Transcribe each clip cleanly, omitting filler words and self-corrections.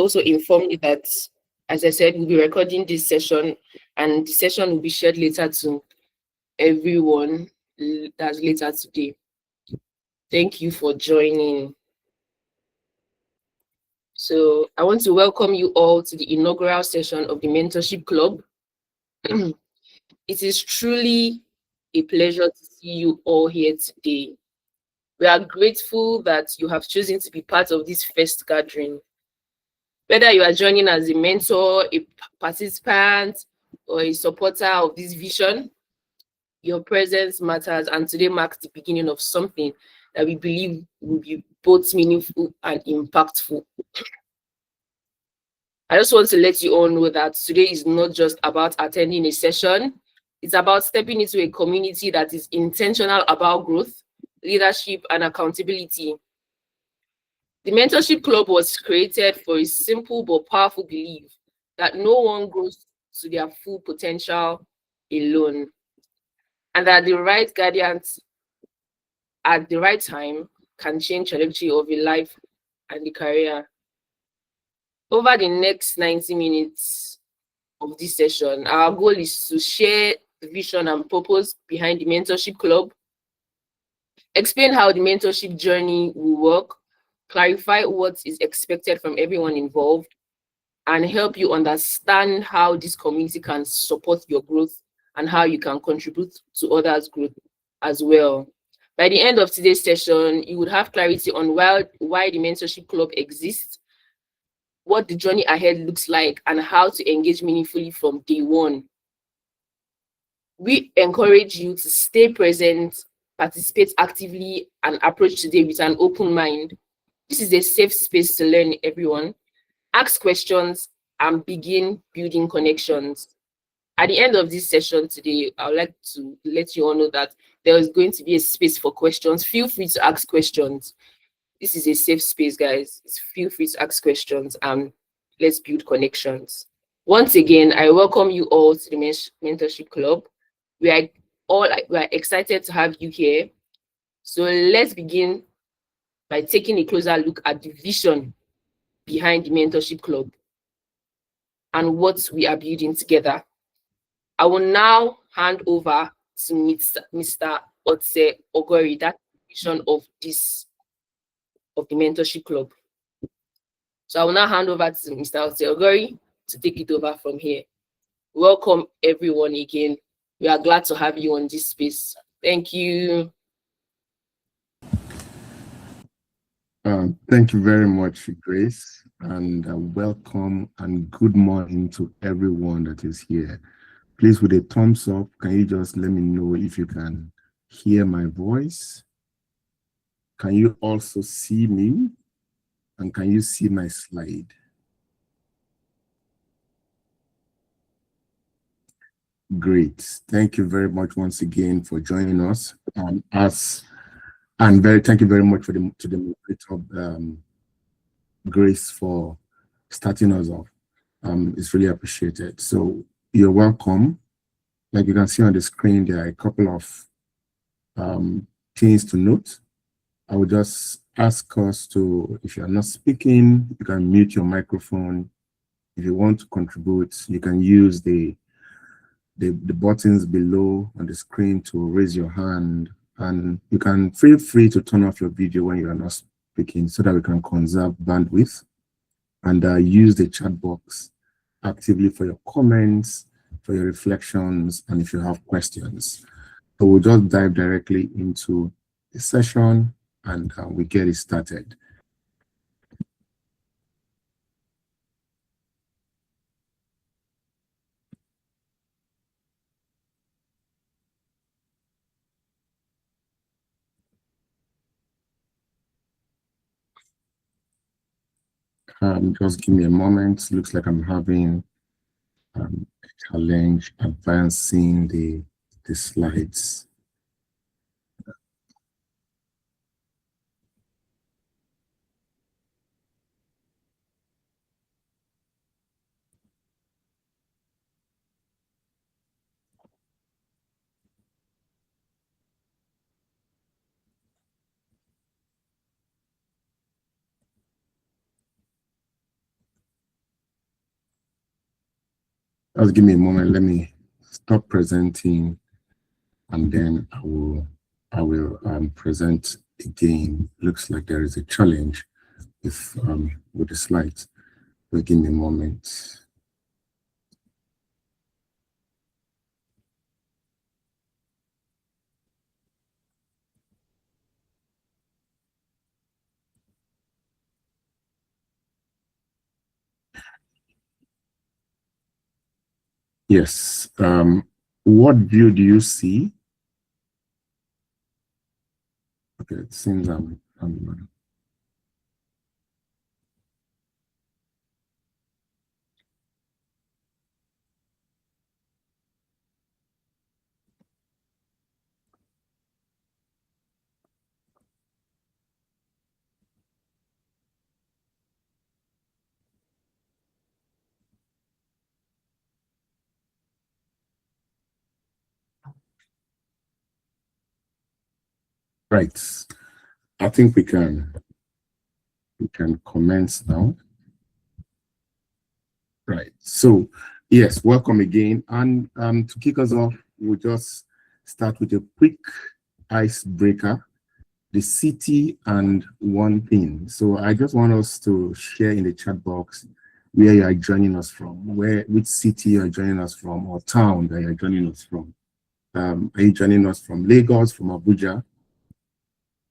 also inform you that, as I said, we'll be recording this session, and the session will be shared later to everyone that's later today. Thank you for joining. So I want to welcome you all to the inaugural session of the Mentorship Club. It is truly a pleasure to see you all here today. We are grateful that you have chosen to be part of this first gathering. Whether you are joining as a mentor, a participant, or a supporter of this vision, your presence matters, and today marks the beginning of something that we believe will be both meaningful and impactful. I just want to let you all know that today is not just about attending a session. It's about stepping into a community that is intentional about growth, leadership, and accountability. The Mentorship Club was created for a simple but powerful belief that no one grows to their full potential alone, and that the right guidance at the right time can change the trajectory of a life and a career. Over the next 90 minutes of this session, our goal is to share the vision and purpose behind the Mentorship Club, explain how the mentorship journey will work, clarify what is expected from everyone involved, and help you understand how this community can support your growth and how you can contribute to others' growth as well. By the end of today's session, you would have clarity on why the Mentorship Club exists, what the journey ahead looks like, and how to engage meaningfully from day one. We encourage you to stay present, participate actively, and approach today with an open mind. This is a safe space to learn, everyone. Ask questions and begin building connections. At the end of this session today, I would like to let you all know that there is going to be a space for questions. Feel free to ask questions. This is a safe space, guys. Feel free to ask questions and let's build connections. Once again, I welcome you all to the Mentorship Club. We are excited to have you here. So let's begin by taking a closer look at the vision behind the Mentorship Club and what we are building together. I will now hand over to Mr. Otse Ogori, that's the vision of the Mentorship Club. So I will now hand over to Mr. Otse Ogori to take it over from here. Welcome everyone again. We are glad to have you on this space. Thank you. Thank you very much, Grace, and welcome and good morning to everyone that is here. Please, with a thumbs up, can you just let me know if you can hear my voice? Can you also see me? And can you see my slide? Great. Thank you very much once again for joining us. Thank you very much to the moderator, Grace, for starting us off. It's really appreciated. So you're welcome. Like you can see on the screen, there are a couple of things to note. I would just ask us to, if you're not speaking, you can mute your microphone. If you want to contribute, you can use the buttons below on the screen to raise your hand, and you can feel free to turn off your video when you are not speaking so that we can conserve bandwidth, and use the chat box actively for your comments, for your reflections, and if you have questions. So we'll just dive directly into the session and we get it started. Just give me a moment. Looks like I'm having a challenge advancing the slides. Just give me a moment. Let me stop presenting, and then I will present again. Looks like there is a challenge with the slides. But give me a moment. Yes. What view do you see? Okay, it seems I'm right. I think we can commence now. Right. So yes, welcome again. And to kick us off, we'll just start with a quick icebreaker, the city and one thing. So I just want us to share in the chat box where you are joining us from, which city you are joining us from, or town that you are joining us from. Are you joining us from Lagos, from Abuja,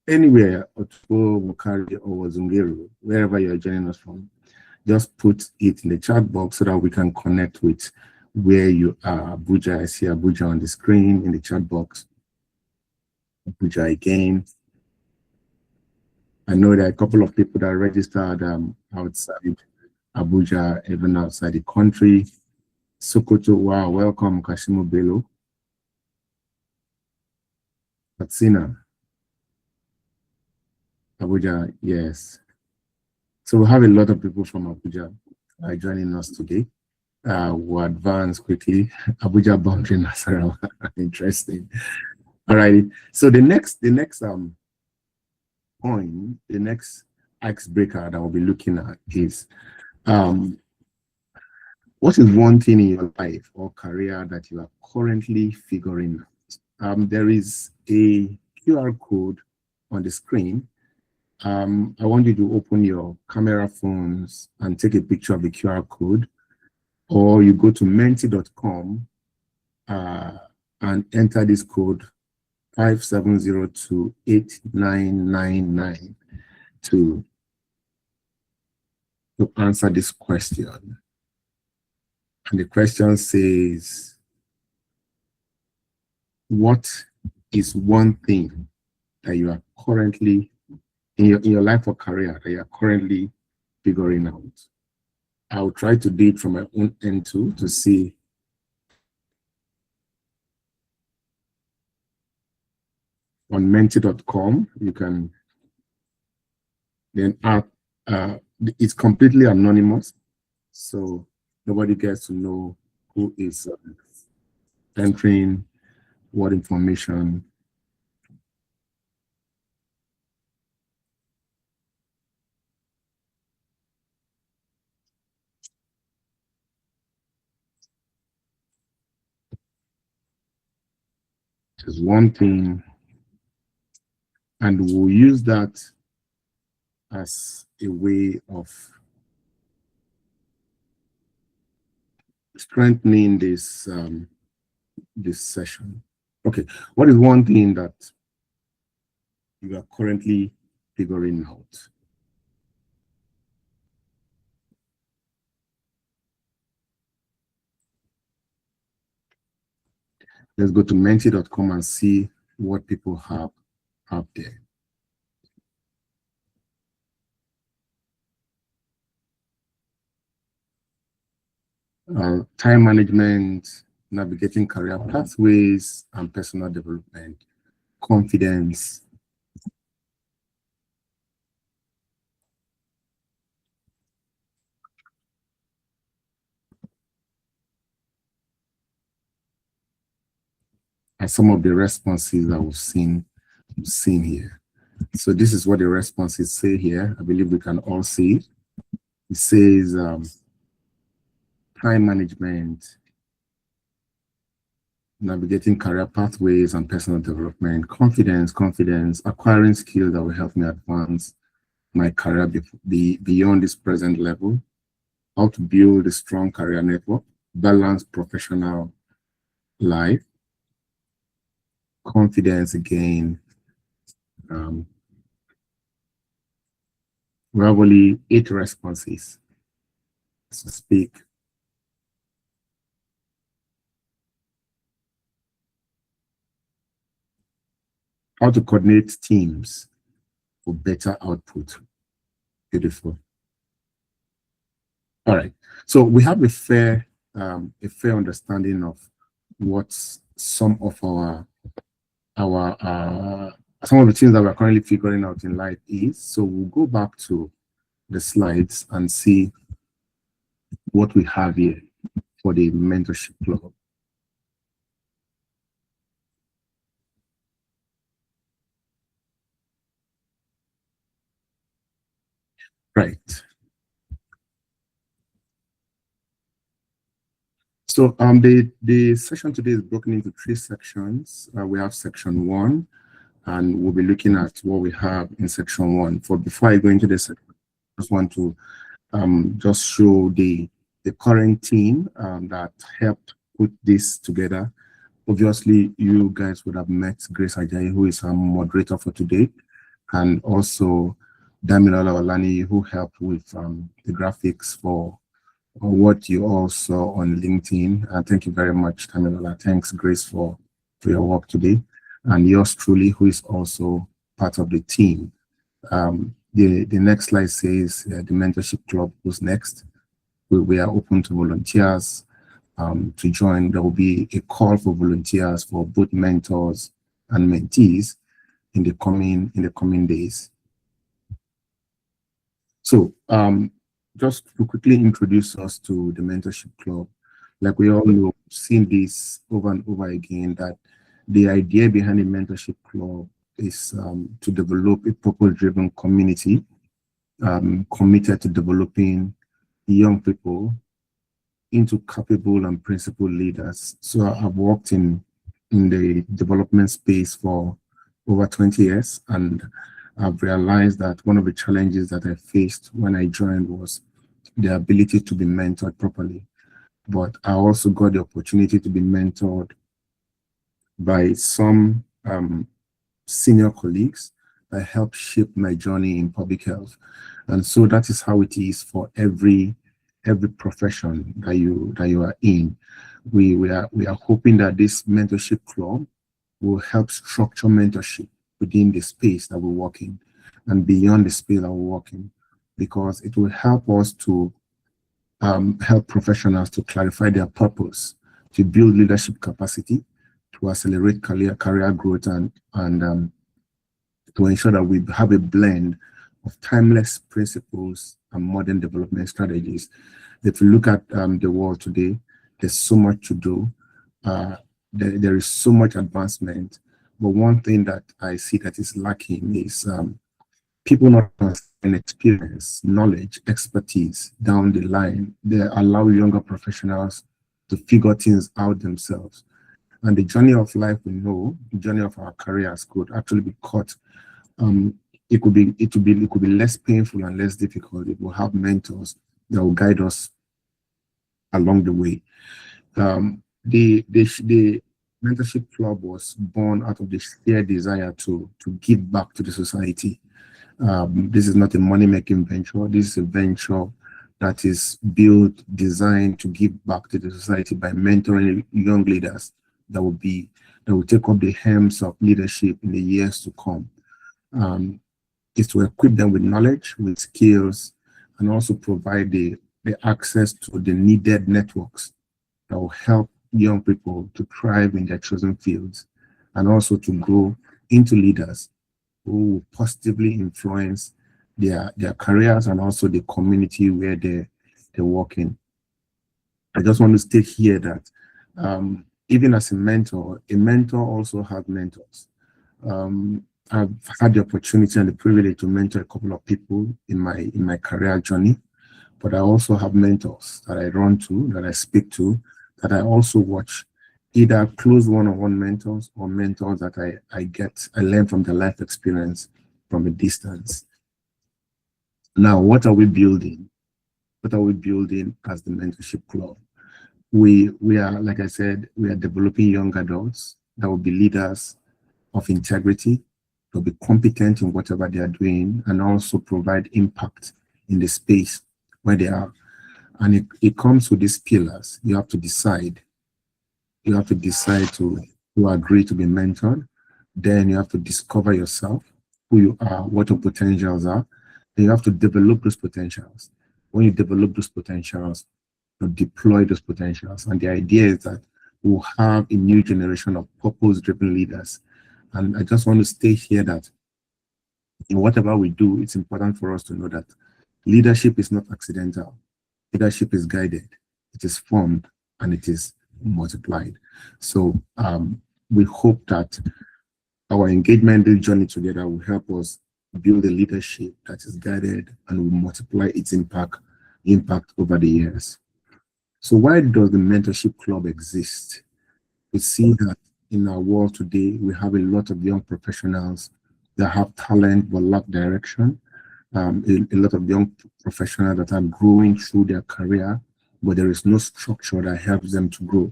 anywhere, Otubo, Bukari, or Zungeru, wherever you are joining us from? Just put it in the chat box so that we can connect with where you are. Abuja, I see Abuja on the screen in the chat box. Abuja again. I know there are a couple of people that registered outside Abuja, even outside the country. Sokoto, wow, welcome, Kashimo Bello. Katsina, Abuja, yes. So we have a lot of people from Abuja joining us today. We'll advance quickly. Abuja boundary Nasarawa, interesting. All right. So the next point, the next icebreaker that we'll be looking at is what is one thing in your life or career that you are currently figuring out? There is a QR code on the screen. I want you to open your camera phones and take a picture of the QR code, or you go to menti.com and enter this code 57028999 to answer this question. And the question says, what is one thing that you are currently in your life or career that you are currently figuring out? I'll try to do it from my own end too, to see on menti.com. You can then add, it's completely anonymous, so nobody gets to know who is entering what information. There's one thing, and we'll use that as a way of strengthening this this session. Okay, what is one thing that you are currently figuring out? Let's go to menti.com and see what people have up there. Time management, navigating career pathways, and personal development, confidence. And some of the responses that we've seen here. So this is what the responses say here. I believe we can all see it. It says time management, navigating career pathways and personal development, confidence, acquiring skills that will help me advance my career beyond this present level, how to build a strong career network, balance professional life, confidence again. We have only 8 responses to speak. How to coordinate teams for better output. Beautiful. All right. So we have a fair understanding of what some of some of the things that we're currently figuring out in life is. So we'll go back to the slides and see what we have here for the mentorship club. Right. So the session today is broken into 3 sections. We have section 1, and we'll be looking at what we have in section 1. Before I go into the section, I just want to just show the current team that helped put this together. Obviously, you guys would have met Grace Ajayi, who is our moderator for today, and also Damilola Olani, who helped with the graphics for what you all saw on LinkedIn. Thank you very much, Damilola. Thanks, Grace, for your work today. And yours truly, who is also part of the team. The next slide says the mentorship club was next. We are open to volunteers to join. There will be a call for volunteers for both mentors and mentees in the coming days. So just to quickly introduce us to the mentorship club, like we all know, seen this over and over again, that the idea behind the mentorship club is to develop a purpose-driven community committed to developing young people into capable and principled leaders. So I've worked in the development space for over 20 years, and I've realized that one of the challenges that I faced when I joined was the ability to be mentored properly. But I also got the opportunity to be mentored by some senior colleagues that helped shape my journey in public health. And so that is how it is for every profession that you are in. We are hoping that this mentorship club will help structure mentorship within the space that we work in and beyond the space that we work in, because it will help us to help professionals to clarify their purpose, to build leadership capacity, to accelerate career growth, and to ensure that we have a blend of timeless principles and modern development strategies. If you look at the world today, there's so much to do. There is so much advancement. But one thing that I see that is lacking is people not understanding experience, knowledge, expertise down the line. They allow younger professionals to figure things out themselves. And the journey of life, we know, the journey of our careers could actually be cut. It could be less painful and less difficult. It will have mentors that will guide us along the way. The mentorship club was born out of the sheer desire to give back to the society. This is not a money-making venture. This is a venture that is built, designed to give back to the society by mentoring young leaders that will take up the helms of leadership in the years to come. Is to equip them with knowledge, with skills, and also provide the access to the needed networks that will help young people to thrive in their chosen fields, and also to grow into leaders who will positively influence their careers and also the community where they work in. I just want to state here that even as a mentor also has mentors. I've had the opportunity and the privilege to mentor a couple of people in my career journey, but I also have mentors that I run to, that I speak to, that I also watch either close one-on-one mentors or mentors that I learn from the life experience from a distance. Now, what are we building? What are we building as the mentorship club? We are, like I said, we are developing young adults that will be leaders of integrity, they'll be competent in whatever they are doing, and also provide impact in the space where they are. And it comes with these pillars. You have to decide. You have to decide to agree to be mentored. Then you have to discover yourself, who you are, what your potentials are. Then you have to develop those potentials. When you develop those potentials, you deploy those potentials. And the idea is that we'll have a new generation of purpose-driven leaders. And I just want to state here that in whatever we do, it's important for us to know that leadership is not accidental. Leadership is guided, it is formed, and it is multiplied. So we hope that our engagement, this journey together, will help us build a leadership that is guided and will multiply its impact over the years. So why does the mentorship club exist? We see that in our world today, we have a lot of young professionals that have talent but lack direction. A lot of young professionals that are growing through their career, but there is no structure that helps them to grow.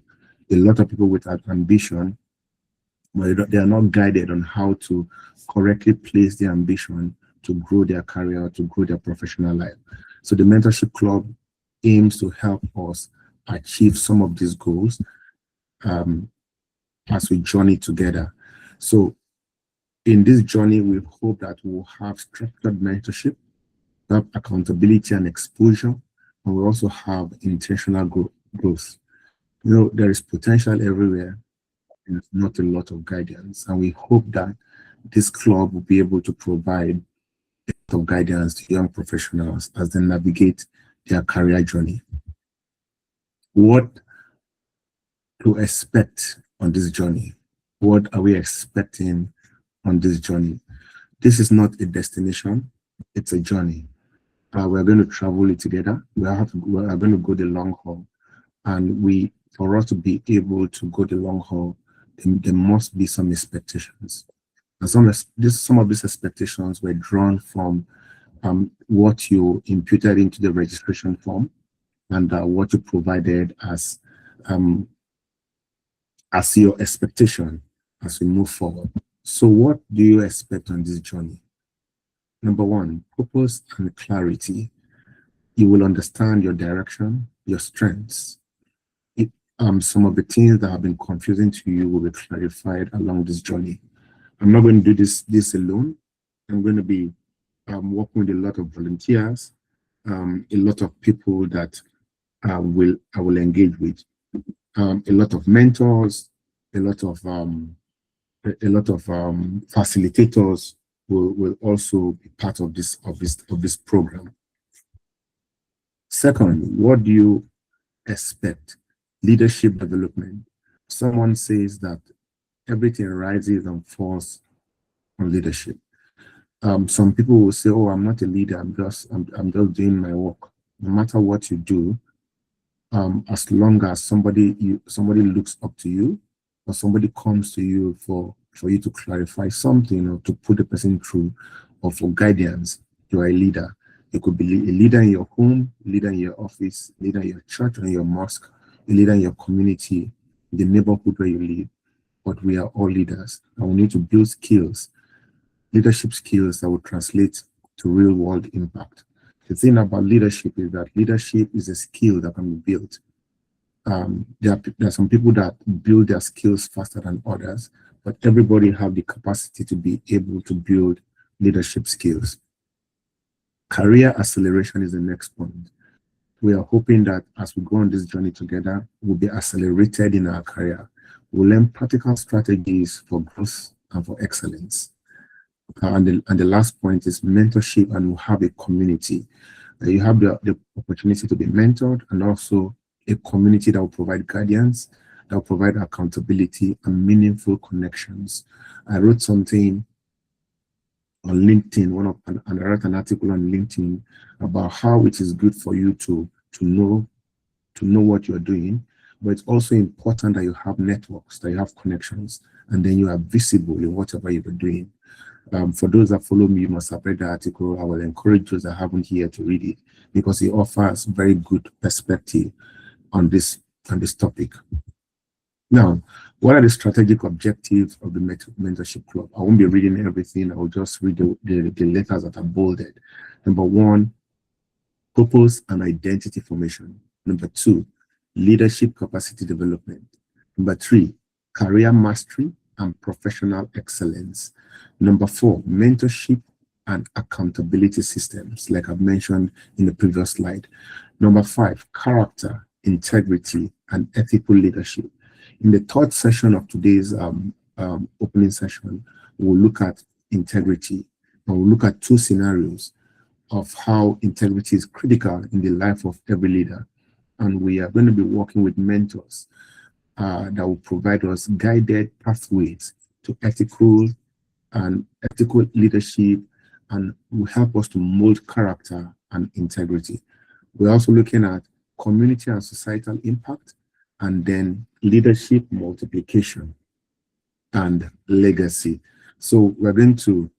A lot of people with ambition, but they are not guided on how to correctly place their ambition to grow their career, to grow their professional life. So the mentorship club aims to help us achieve some of these goals as we journey together. So in this journey, we hope that we'll have structured mentorship, have accountability and exposure, and we also have intentional growth. You know, there is potential everywhere, and not a lot of guidance. And we hope that this club will be able to provide a lot of guidance to young professionals as they navigate their career journey. What to expect on this journey? What are we expecting on this journey? This is not a destination, it's a journey. We're going to travel it together. We are going to go the long haul. And for us to be able to go the long haul, there must be some expectations. And some of these expectations were drawn from what you imputed into the registration form and what you provided as your expectation as we move forward. So what do you expect on this journey? Number one, purpose and clarity. You will understand your direction, your strengths. Some of the things that have been confusing to you will be clarified along this journey. I'm not going to do this alone. I'm going to be working with a lot of volunteers, a lot of people that I will engage with, a lot of mentors, a lot of facilitators will also be part of this program. Second, what do you expect? Leadership development. Someone says that everything rises and falls on leadership. Some people will say, "Oh, I'm not a leader. I'm just doing my work." No matter what you do, as long as somebody looks up to you, or somebody comes to you for you to clarify something or to put the person through, or for guidance, you are a leader. You could be a leader in your home, a leader in your office, a leader in your church or in your mosque, a leader in your community, the neighborhood where you live. But we are all leaders, and we need to build skills, leadership skills that will translate to real world impact. The thing about leadership is that leadership is a skill that can be built. There are some people that build their skills faster than others, but everybody have the capacity to be able to build leadership skills. Career acceleration is the next point. We are hoping that as we go on this journey together, we'll be accelerated in our career. We'll learn practical strategies for growth and for excellence. And the last point is mentorship, and we'll have a community. You have the opportunity to be mentored, and also a community that will provide guidance, that will provide accountability and meaningful connections. I wrote something on LinkedIn, I wrote an article on LinkedIn about how it is good for you to know what you're doing, but it's also important that you have networks, that you have connections, and then you are visible in whatever you're doing. For those that follow me, you must have read the article. I will encourage those that haven't here to read it because it offers very good perspective on this topic. Now, what are the strategic objectives of the Mentorship Club? I won't be reading everything. I will just read the letters that are bolded. Number one, purpose and identity formation. Number two, leadership capacity development. Number three, career mastery and professional excellence. Number four, mentorship and accountability systems, like I've mentioned in the previous slide. Number five, character, integrity, and ethical leadership. In the third session of today's opening session, we'll look at integrity, and we'll look at two scenarios of how integrity is critical in the life of every leader. And we are going to be working with mentors that will provide us guided pathways to ethical leadership, and will help us to mold character and integrity. We're also looking at community and societal impact, and then leadership multiplication and legacy. So we're going to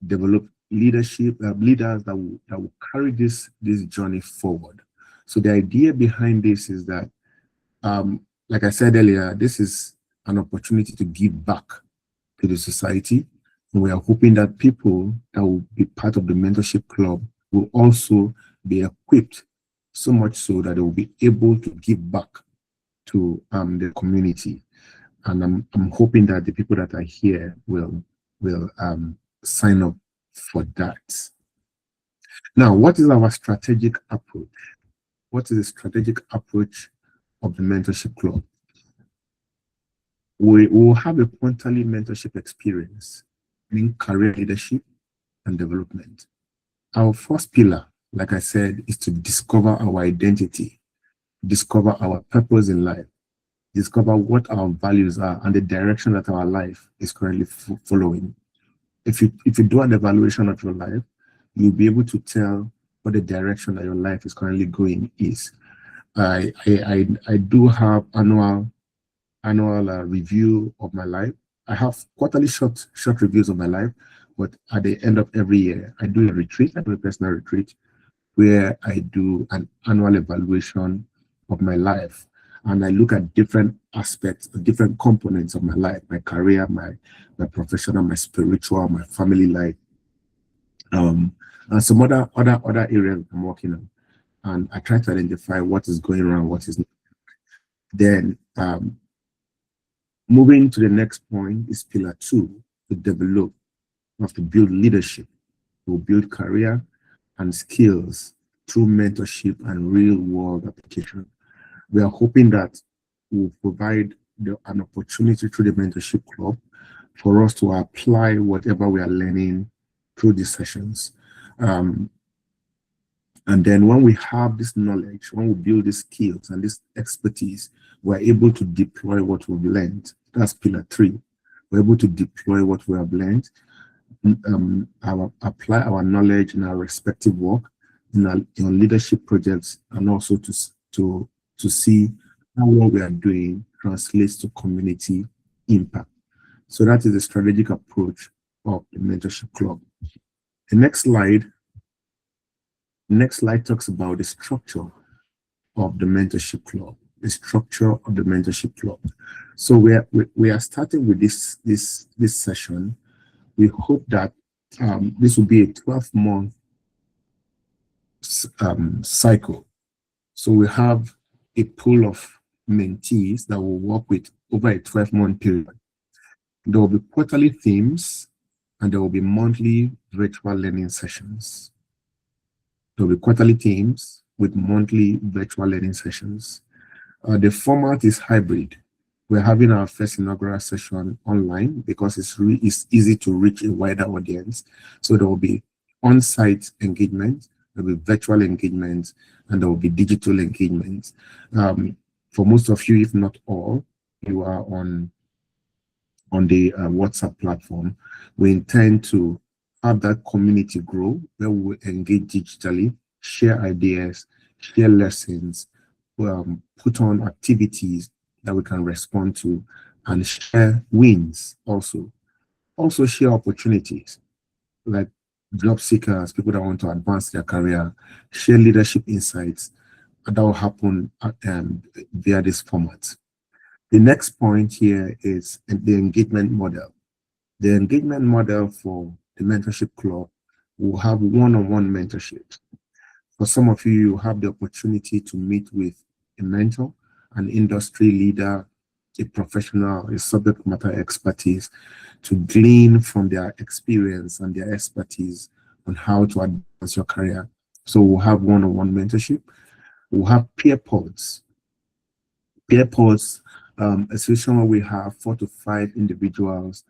develop leadership leaders that will carry this journey forward. So the idea behind this is that, like I said earlier, this is an opportunity to give back to the society. And we are hoping that people that will be part of the Mentorship Club will also be equipped, so much so that they will be able to give back to the community. And I'm hoping that the people that are here will sign up for that. Now, what is our strategic approach? What is the strategic approach of the Mentorship Club? We will have a quarterly mentorship experience in career leadership and development. Our first pillar, like I said, is to discover our identity, discover our purpose in life, discover what our values are and the direction that our life is currently following. If you do an evaluation of your life, you'll be able to tell what the direction that your life is currently going is. I do have annual review of my life. I have quarterly short reviews of my life, but at the end of every year, I do a retreat, I do a personal retreat, where I do an annual evaluation of my life. And I look at different aspects, different components of my life, my career, my professional, my spiritual, my family life, and some other areas I'm working on. And I try to identify what is going wrong, what is not. Then moving to the next point is pillar two, to develop. We have to build leadership. We'll build career and skills through mentorship and real-world application. We are hoping that we'll provide an opportunity through the Mentorship Club for us to apply whatever we are learning through these sessions. And then when we have this knowledge, when we build these skills and this expertise, we're able to deploy what we've learned. That's pillar three. We're able to deploy what we have learned, apply our knowledge in our respective work, in our leadership projects, and also to see how what we are doing translates to community impact. So that is the strategic approach of the Mentorship Club. The next slide talks about the structure of the Mentorship Club. The structure of the Mentorship Club. So we are starting with this session. We hope that this will be a 12-month cycle. So we have a pool of mentees that will work with over a 12-month period. There will be quarterly themes, and there will be monthly virtual learning sessions. There will be quarterly themes with monthly virtual learning sessions. The format is hybrid. We're having our first inaugural session online because it's easy to reach a wider audience. So there will be on-site engagement, there will be virtual engagement, and there will be digital engagement. For most of you, if not all, you are on the WhatsApp platform. We intend to have that community grow where we will engage digitally share ideas, share lessons, put on activities that we can respond to, and share wins also. Also share opportunities like job seekers, people that want to advance their career, share leadership insights, and that will happen via this format. The next point here is the engagement model. The engagement model for the mentorship club will have one-on-one mentorship. For some of you, you have the opportunity to meet with a mentor, an industry leader, a professional, a subject matter expertise to glean from their experience and their expertise on how to advance your career. So we'll have one-on-one mentorship. We'll have peer pods. Peer pods, a situation where we have 4 to 5 individuals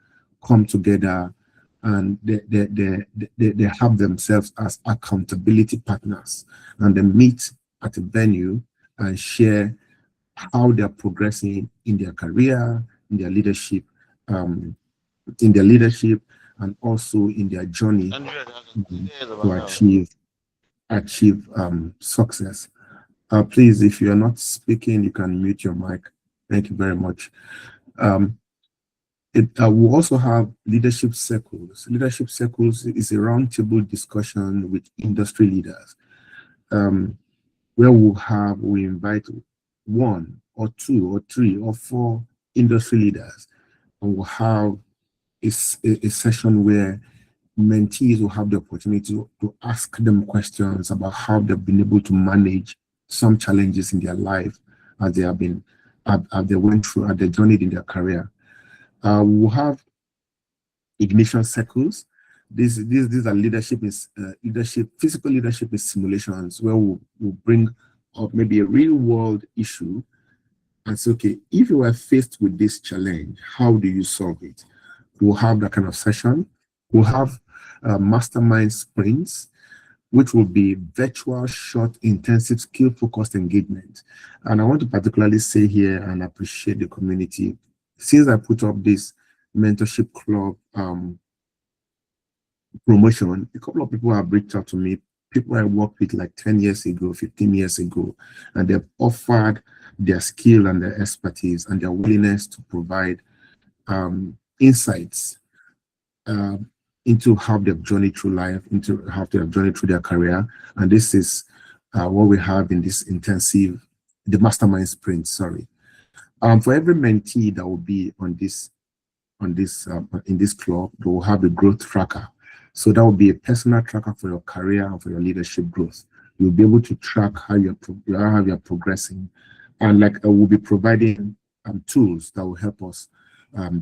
come together and they have themselves as accountability partners, and they meet at a venue and share how they're progressing in their career, in their leadership, um, and also in their journey to achieve success. Please, if you are not speaking, you can mute your mic. Thank you very much. We'll also have leadership circles. Leadership circles is a roundtable discussion with industry leaders, where we invite 1 or 2 or 3 or 4 industry leaders, and we'll have a session where mentees will have the opportunity to ask them questions about how they've been able to manage some challenges in their life as they went through, as they journeyed in their career. We'll have ignition circles. These are physical leadership is simulations where we'll bring up maybe a real world issue and say, okay, if you were faced with this challenge, how do you solve it? We'll have that kind of session. We'll have mastermind sprints, which will be virtual, short, intensive, skill-focused engagement. And I want to particularly say here and appreciate the community. Since I put up this mentorship club promotion, a couple of people have reached out to me, people I worked with like 10 years ago, 15 years ago, and they've offered their skill and their expertise and their willingness to provide insights into how they've journeyed through life, into how they've journeyed through their career. And this is what we have in this intensive, the mastermind sprint, sorry. For every mentee that will be in this club, they will have a growth tracker. So that will be a personal tracker for your career and for your leadership growth. You'll be able to track how you're progressing, and we'll be providing tools that will help us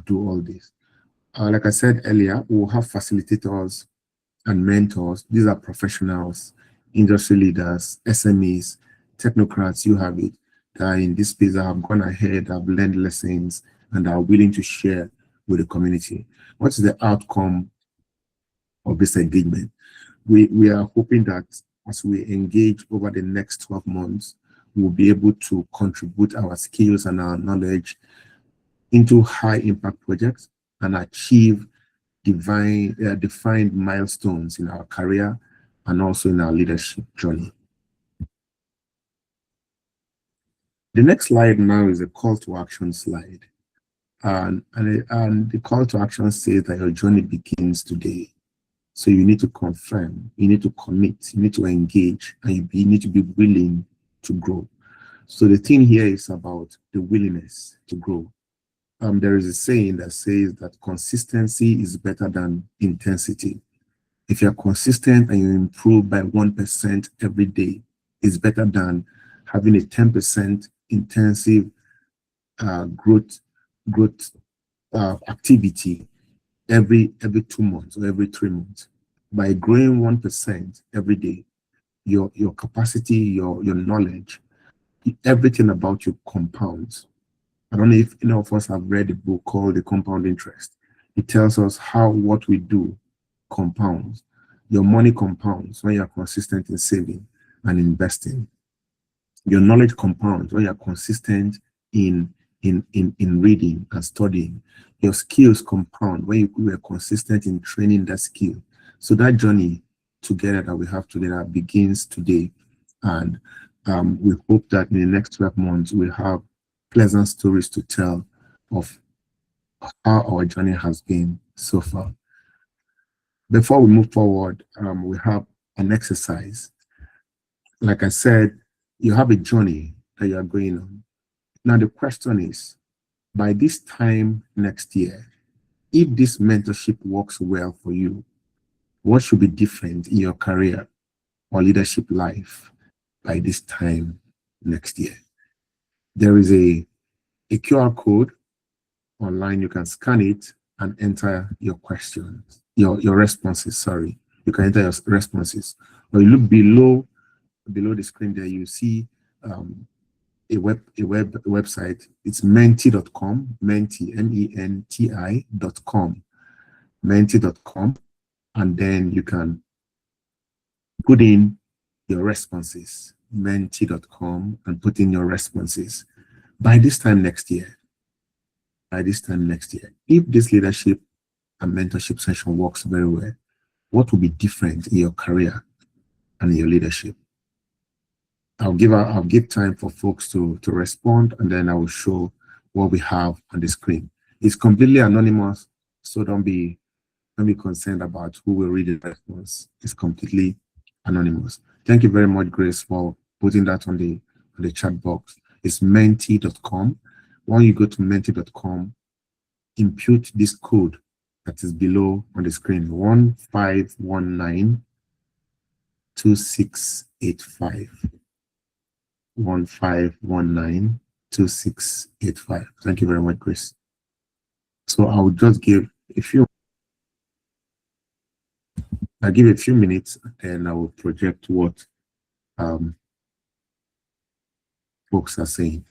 do all this. Like I said earlier, we'll have facilitators and mentors. These are professionals, industry leaders, SMEs, technocrats. You have it. That are in this space that have gone ahead, have learned lessons, and are willing to share with the community. What's the outcome of this engagement? We are hoping that as we engage over the next 12 months, we'll be able to contribute our skills and our knowledge into high impact projects and achieve defined milestones in our career and also in our leadership journey. The next slide now is a call to action slide. And the call to action says that your journey begins today. So you need to confirm, you need to commit, you need to engage, and you need to be willing to grow. So the thing here is about the willingness to grow. There is a saying that says that consistency is better than intensity. If you're consistent and you improve by 1% every day, it's better than having a 10% intensive growth activity every 2 months or every 3 months. By growing 1% every day, your capacity, your knowledge, everything about you compounds. I don't know if any of us have read a book called The Compound Interest. It tells us how what we do compounds. Your money compounds when you're consistent in saving and investing. Your knowledge compounds when you're consistent in reading and studying. Your skills compound when you are consistent in training that skill. So that journey together that we have together begins today. And we hope that in the next 12 months, we'll have pleasant stories to tell of how our journey has been so far. Before we move forward, we have an exercise. Like I said, you have a journey that you are going on. Now, the question is, by this time next year, if this mentorship works well for you, what should be different in your career or leadership life by this time next year? There is a QR code online. You can scan it and enter your questions, your responses. Sorry, you can enter your responses. Or you look below the screen there, you see a website. It's menti.com, menti, menti.com, menti.com, and then you can put in your responses, menti.com, and put in your responses. By this time next year, if this leadership and mentorship session works very well, what will be different in your career and in your leadership? I'll give time for folks to respond, and then I will show what we have on the screen. It's completely anonymous, so don't be concerned about who will read the response. It's completely anonymous. Thank you very much, Grace, for putting that on the chat box. It's menti.com. When you go to menti.com, impute this code that is below on the screen, 1519 2685. 1519 2685. Thank you very much, Chris. So I'll just give a few minutes, and I will project what folks are saying.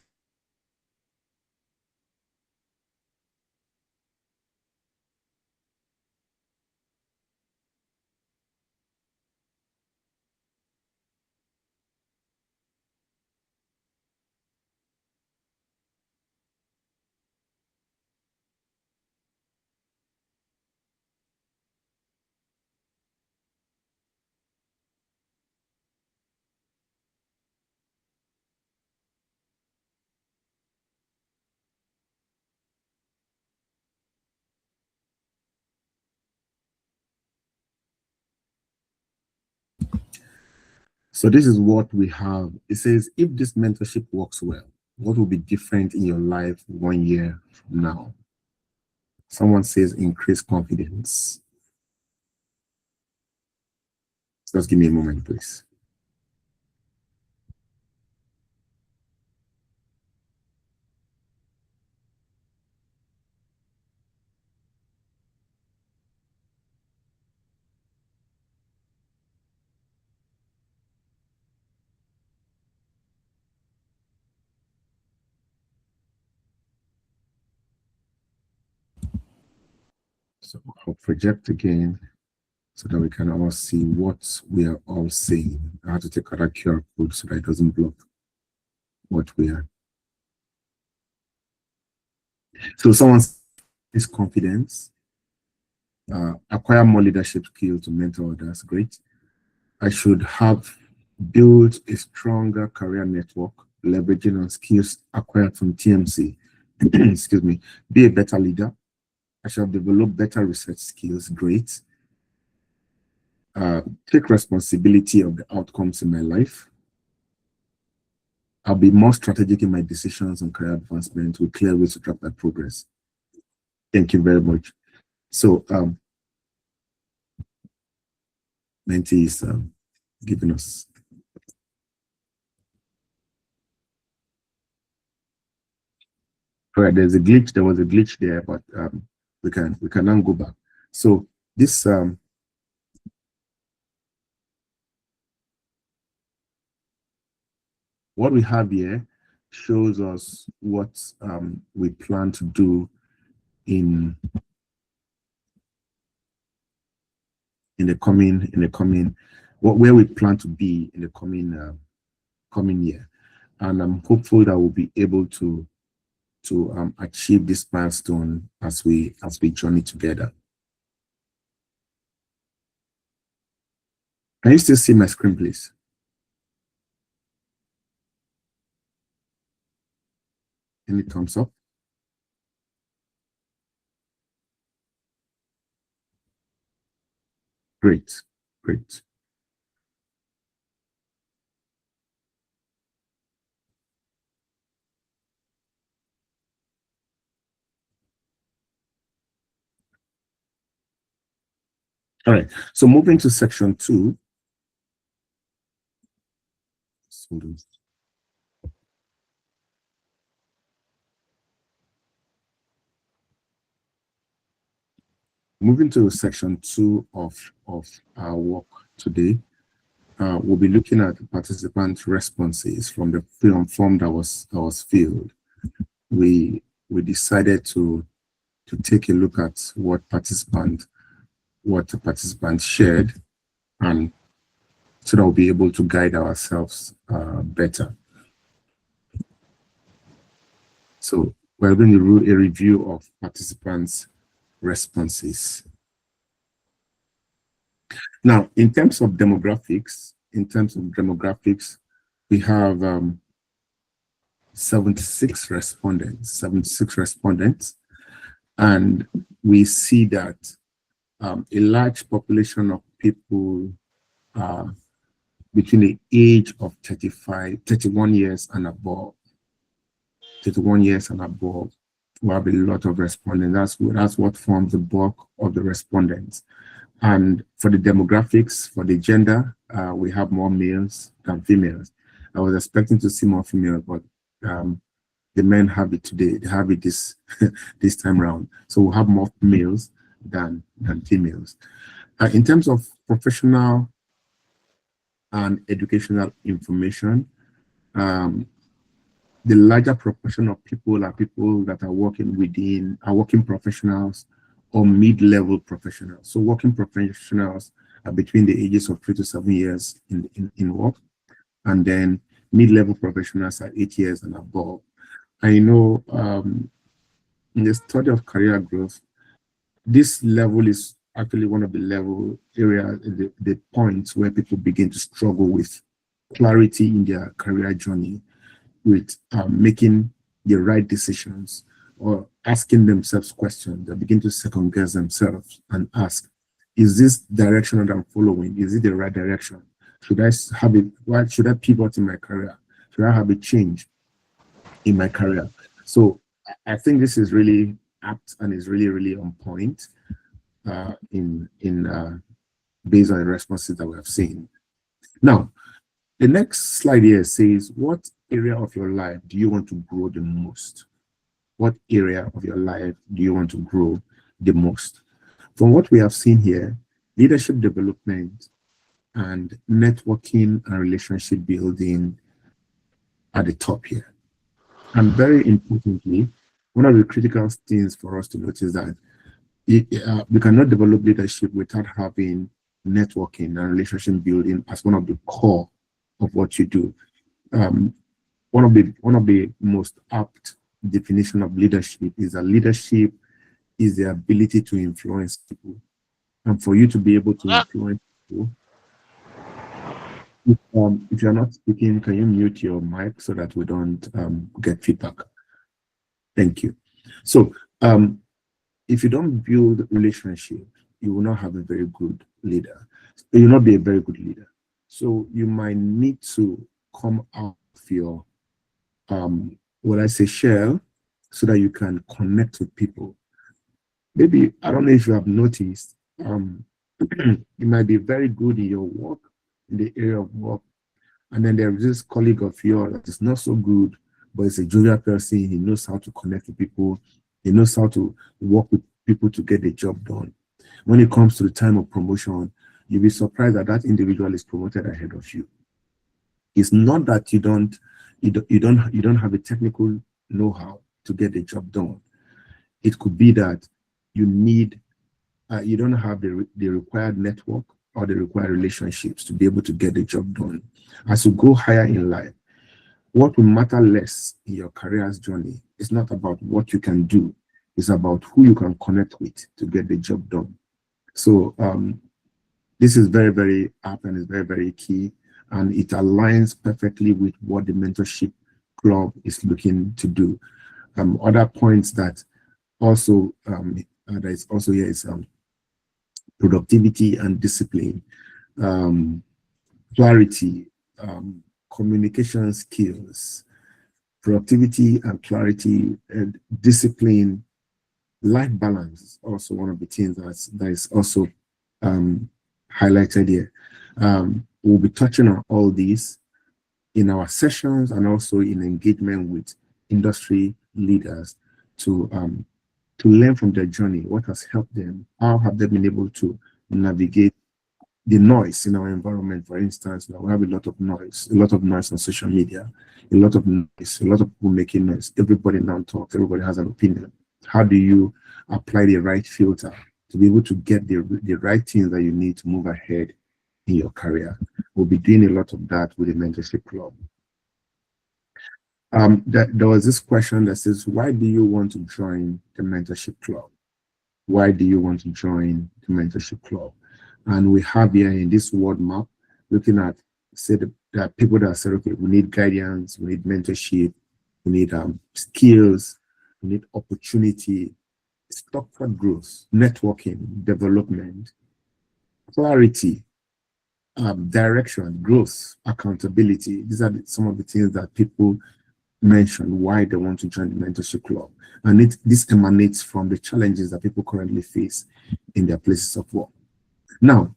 So this is what we have. It says, if this mentorship works well, what will be different in your life 1 year from now? Someone says increase confidence. Just give me a moment, please. So I'll project again so that we can all see what we are all saying. I have to take out that QR code so that it doesn't block what we are. So someone is confidence, acquire more leadership skills to mentor others. Great. I should have built a stronger career network, leveraging on skills acquired from TMC. Excuse me. Be a better leader. I should have developed better research skills. Great. Take responsibility of the outcomes in my life. I'll be more strategic in my decisions on career advancement with clear ways to track my progress. Thank you very much. So, Menti is giving us. All right, there's a glitch. There was a glitch there, but we can now go back. So this what we have here shows us what we plan to do in the coming where we plan to be in the coming year, and I'm hopeful that we'll be able to achieve this milestone as we journey together. Can you still see my screen, please? Any thumbs up? Great, great. All right, so moving to section 2. Moving to section 2 of our work today, we'll be looking at participant responses from the form that was filled. We decided to take a look at what the participants shared, and so that we'll be able to guide ourselves better. So we're going to do a review of participants' responses. Now, in terms of demographics, we have 76 respondents, and we see that a large population of people between the age of 31 years and above. 31 years and above, we have a lot of respondents. That's what forms the bulk of the respondents. And for the demographics, for the gender, we have more males than females. I was expecting to see more females, but the men have it today. They have it this this time around. So we'll have more males than females. In terms of professional and educational information, the larger proportion of people are people that are working professionals or mid-level professionals. So working professionals are between the ages of 3 to 7 years in work, and then mid-level professionals are 8 years and above. I know in the study of career growth, this level is actually one of the level areas, the points where people begin to struggle with clarity in their career journey, with making the right decisions or asking themselves questions. They begin to second guess themselves and ask, is this direction that I'm following, is it the right direction? Should I have it? Why should I pivot in my career? Should I have a change in my career? So I think this is really apt and is really, really on point based on the responses that we have seen. Now, the next slide here says, what area of your life do you want to grow the most? What area of your life do you want to grow the most? From what we have seen here, leadership development and networking and relationship building at the top here. And very importantly, one of the critical things for us to notice that we cannot develop leadership without having networking and relationship building as one of the core of what you do. One of the most apt definition of leadership is that leadership is the ability to influence people. And for you to be able to influence people, if you're not speaking, can you mute your mic so that we don't get feedback? Thank you. So if you don't build relationship, you will not have a very good leader. You will not be a very good leader. So you might need to come out of your shell, so that you can connect with people. Maybe, I don't know if you have noticed, you might be very good in your work, in the area of work, and then there is this colleague of yours that is not so good, but it's a junior person. He knows how to connect with people. He knows how to work with people to get the job done. When it comes to the time of promotion, you'll be surprised that that individual is promoted ahead of you. It's not that you don't have a technical know-how to get the job done. It could be that you don't have the required network or the required relationships to be able to get the job done. As you go higher in life, what will matter less in your career's journey is not about what you can do, it's about who you can connect with to get the job done. So This is very, very apt and is very, very key. And it aligns perfectly with what the mentorship club is looking to do. Other points that also that is also here is productivity and discipline, clarity, communication skills, productivity and clarity, and discipline, life balance is also one of the things that is also highlighted here. We'll be touching on all these in our sessions and also in engagement with industry leaders to learn from their journey, what has helped them, how have they been able to navigate the noise in our environment. For instance, now we have a lot of noise on social media, a lot of noise, a lot of people making noise. Everybody now talks, everybody has an opinion. How do you apply the right filter to be able to get the right things that you need to move ahead in your career? We'll be doing a lot of that with the mentorship club. There was this question that says, why do you want to join the mentorship club? Why do you want to join the mentorship club? And we have here in this word map, looking at, say, there are people that say, okay, we need guidance, we need mentorship, we need skills, we need opportunity, structured growth, networking, development, clarity, direction, growth, accountability. These are some of the things that people mention why they want to join the mentorship club. And this emanates from the challenges that people currently face in their places of work. Now,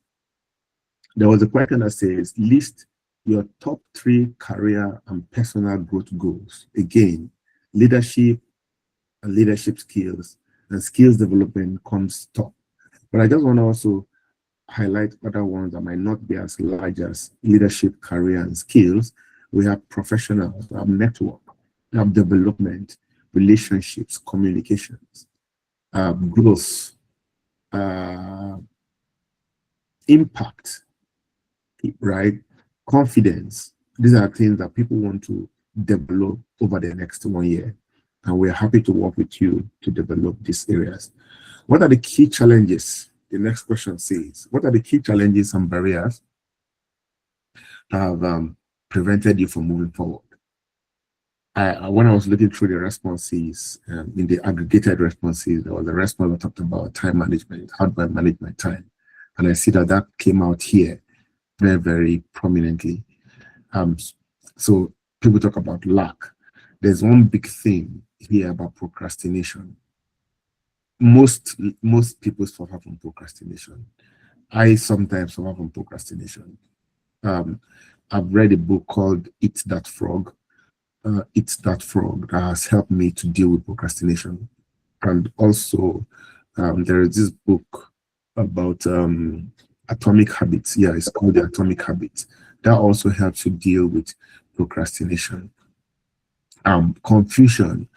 there was a question that says, list your top 3 career and personal growth goals. Again, leadership and leadership skills and skills development comes top. But I just want to also highlight other ones that might not be as large as leadership, career, and skills. We have professionals, we have network, we have development, relationships, communications, growth, impact, right? Confidence. These are things that people want to develop over the next 1 year. And we're happy to work with you to develop these areas. What are the key challenges? The next question says, what are the key challenges and barriers that have prevented you from moving forward? When I was looking through the responses, in the aggregated responses, there was a response that talked about time management. How do I manage my time? And I see that came out here very, very prominently. So people talk about lack. There's one big thing here about procrastination. Most people suffer from procrastination. I sometimes suffer from procrastination. I've read a book called Eat That Frog. Eat That Frog that has helped me to deal with procrastination. And also, there is this book about atomic habits. Yeah, it's called The Atomic Habits. That also helps you deal with procrastination. Confusion,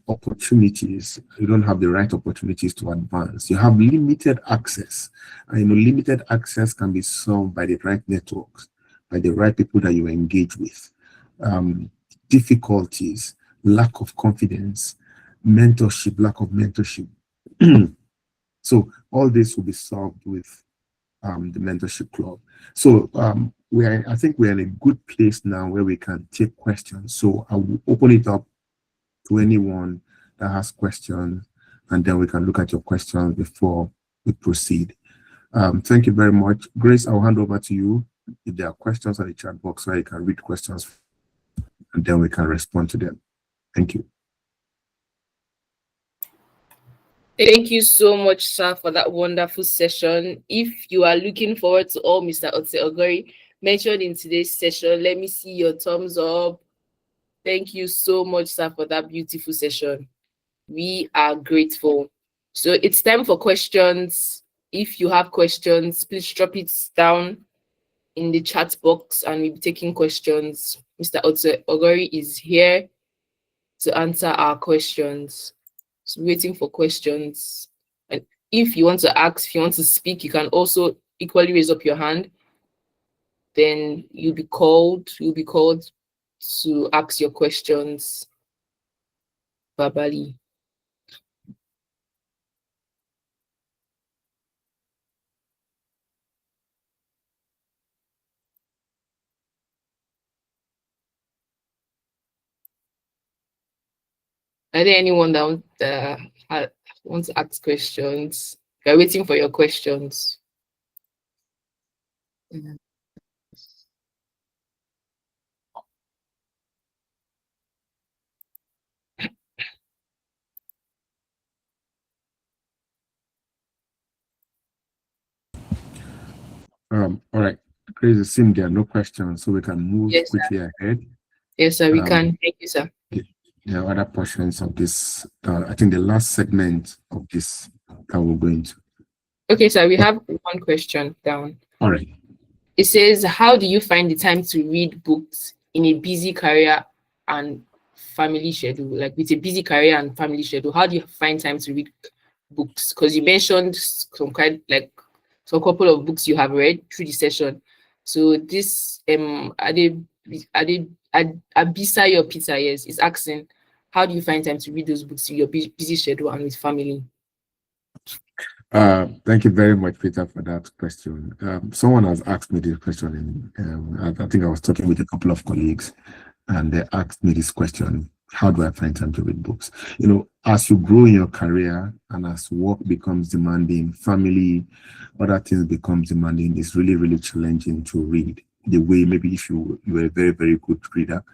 opportunities. You don't have the right opportunities to advance. You have limited access. And limited access can be solved by the right networks, by the right people that you engage with. Difficulties, lack of confidence, mentorship, lack of mentorship. So all this will be solved with the mentorship club. So I think we're in a good place now where we can take questions. So I will open it up to anyone that has questions, and then we can look at your questions before we proceed. Thank you very much. Grace, I'll hand over to you. If there are questions on the chat box, where you can read questions, and then we can respond to them. Thank you. Thank you so much, sir, for that wonderful session. If you are looking forward to all Mr. Ogori mentioned in today's session, let me see your thumbs up. Thank you so much, sir, for that beautiful session. We are grateful. So it's time for questions. If you have questions, please drop it down in the chat box and we'll be taking questions. Mr. Ogori is here to answer our questions. So waiting for questions. And if you want to ask, if you want to speak, you can also equally raise up your hand. Then you'll be called to ask your questions verbally. Are there anyone that wants to ask questions? We're waiting for your questions. All right. Crazy, it seems there are no questions, so we can move Yes, sir. quickly ahead. Yes, sir, we can. Thank you, sir. There are other portions of this. I think the last segment of this that we're going to. Okay, sir, we have one question down. All right. It says, how do you find the time to read books in a busy career and family schedule? Like with a busy career and family schedule, how do you find time to read books? Because you mentioned some a couple of books you have read through the session. So this Abisa your Peter, yes, is asking, how do you find time to read those books in your busy schedule and with family? Thank you very much, Peter, for that question. Someone has asked me this question, and I think I was talking with a couple of colleagues, and they asked me this question: how do I find time to read books? You know, as you grow in your career and as work becomes demanding, family, other things become demanding, it's really, really challenging to read the way maybe if you were a very, very good reader,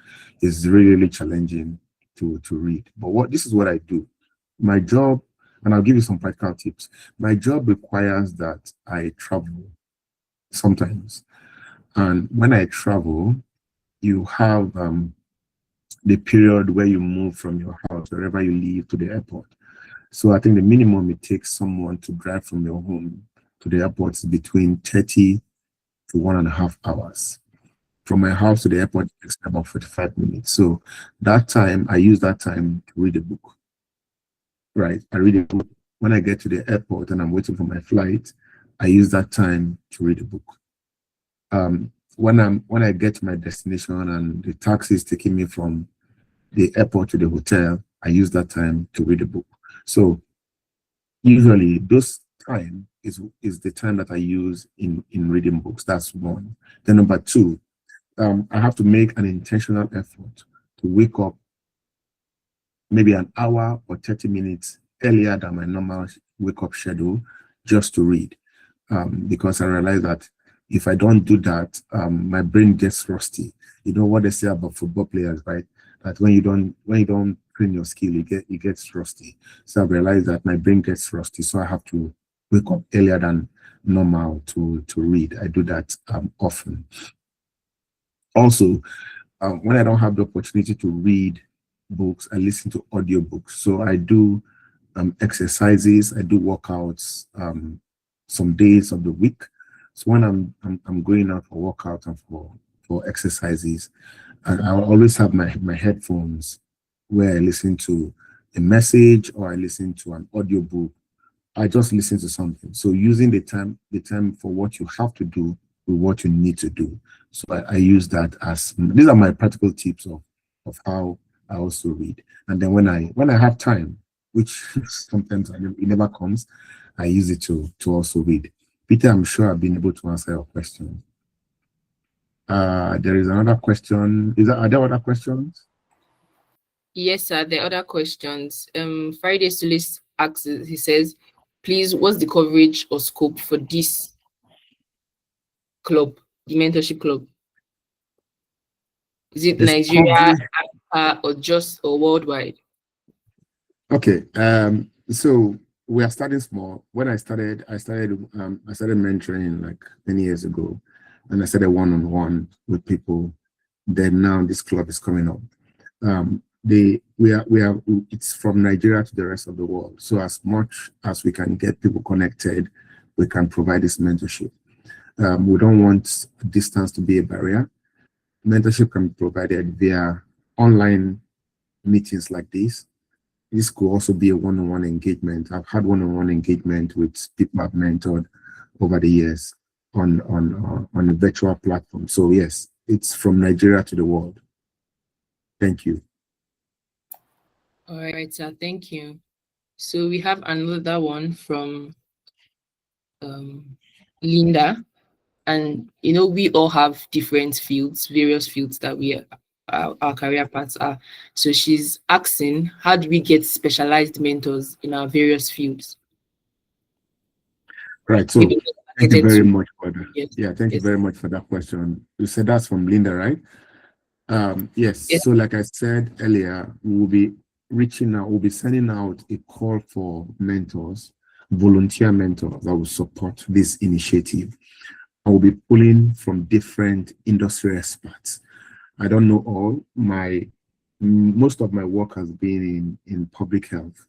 it's really, really challenging to read. But this is what I do. My job, and I'll give you some practical tips. My job requires that I travel sometimes. And when I travel, you have the period where you move from your house, wherever you live, to the airport. So I think the minimum it takes someone to drive from your home to the airport is between 30 to 1.5 hours. From my house to the airport, it takes about 45 minutes. So that time, I use that time to read a book. Right. I read a book. When I get to the airport and I'm waiting for my flight, I use that time to read a book. When I get to my destination and the taxi is taking me from the airport to the hotel, I use that time to read a book. So usually those time is the time that I use in reading books. That's one. Then number two, I have to make an intentional effort to wake up maybe an hour or 30 minutes earlier than my normal wake up schedule just to read. Because I realize that if I don't do that, my brain gets rusty. You know what they say about football players, right? That when you don't train your skill, it gets rusty. So I realize that my brain gets rusty. So I have to wake up earlier than normal to read. I do that often. Also, when I don't have the opportunity to read books, I listen to audiobooks. So I do exercises, I do workouts some days of the week. So when I'm going out for workouts and for exercises, I always have my headphones where I listen to a message or I listen to an audiobook. I just listen to something. So using the time for what you have to do with what you need to do. So I use that as these are my practical tips of how I also read. And then when I have time, which sometimes it never comes, I use it to also read. Peter, I'm sure I've been able to answer your question. There is another question. Are there other questions? Yes, sir. There are other questions. Friday Sulis asks, he says, please, what's the coverage or scope for this club, the mentorship club? Is it Nigeria, Africa, or worldwide? Okay. So we are starting small. When I started mentoring like many years ago, and I started one-on-one with people. Then now this club is coming up. It's from Nigeria to the rest of the world. So as much as we can get people connected, we can provide this mentorship. We don't want distance to be a barrier. Mentorship can be provided via online meetings like this. This could also be a one-on-one engagement. I've had one-on-one engagement with people I've mentored over the years on a virtual platform. So yes, it's from Nigeria to the world. Thank you. All right, sir. Thank you. So we have another one from Linda, and we all have different fields, various fields that we our career paths are. So she's asking, how do we get specialized mentors in our various fields? Right. So Maybe thank you targeted very to, much for that. yes, Yeah, thank you yes, very much for that question. You said that's from Linda, right? Yes. yes. So like I said earlier, we'll be reaching out, we'll be sending out a call for mentors, volunteer mentors that will support this initiative. I will be pulling from different industry experts. I don't know all. Most of my work has been in public health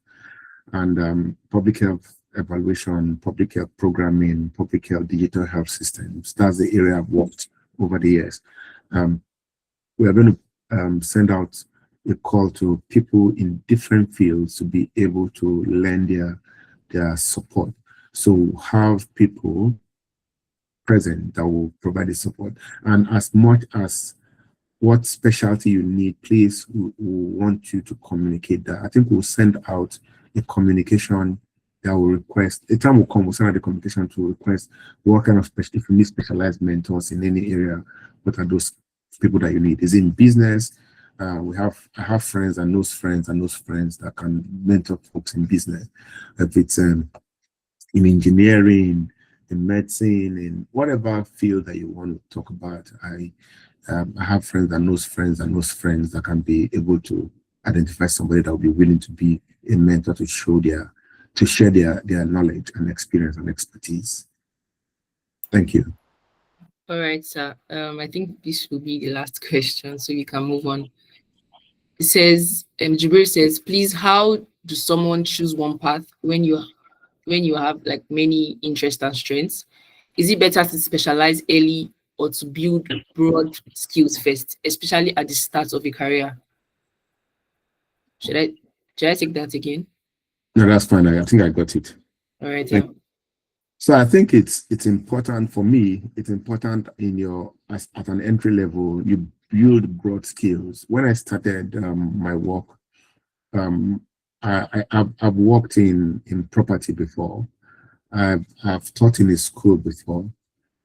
and public health evaluation, public health programming, public health digital health systems. That's the area I've worked over the years. Um, we are going to send out a call to people in different fields to be able to lend their support. So have people present that will provide the support. And as much as what specialty you need, please, we want you to communicate that. I think we'll send out a communication that will request, a time will come, we'll send out the communication to request what kind of if you need specialized mentors in any area, what are those people that you need? Is it in business? I have friends and those friends and those friends that can mentor folks in business. If it's in engineering, in medicine, in whatever field that you want to talk about, I have friends and those friends and those friends that can be able to identify somebody that will be willing to be a mentor to share their knowledge and experience and expertise. Thank you. All right, sir. I think this will be the last question, so we can move on. It says, Jibril says, please, how do someone choose one path when you have like many interests and strengths? Is it better to specialize early or to build broad skills first, especially at the start of a career? Should I take that again? No, that's fine. I think I got it. All right, yeah. Thank you. So I think it's important for me. It's important at an entry level. You build broad skills. When I started my work, I've worked in property before. I've taught in a school before.